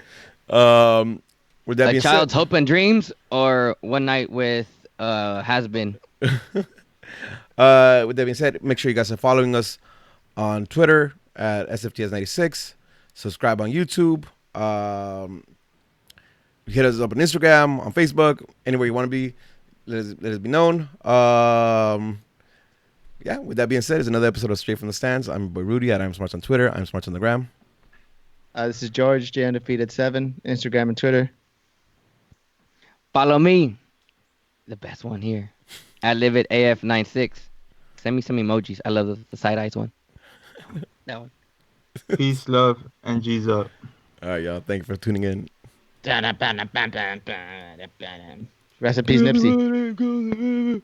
With that A being child's said, hope and dreams, or one night with has been. with that being said, make sure you guys are following us on Twitter at SFTS96. Subscribe on YouTube. Hit us up on Instagram, on Facebook, anywhere you want to be. Let us be known. With that being said, it's another episode of Straight from the Stands. I'm your boy Rudy at I'm Smarts on Twitter. I'm Smarts on the gram. This is George, J Undefeated 7, Instagram and Twitter. Follow me. The best one here. At Live It AF96. Send me some emojis. I love the side eyes one. That one. Peace, love, and G's up. All right, y'all. Thank you for tuning in. Rest in peace, Nipsey.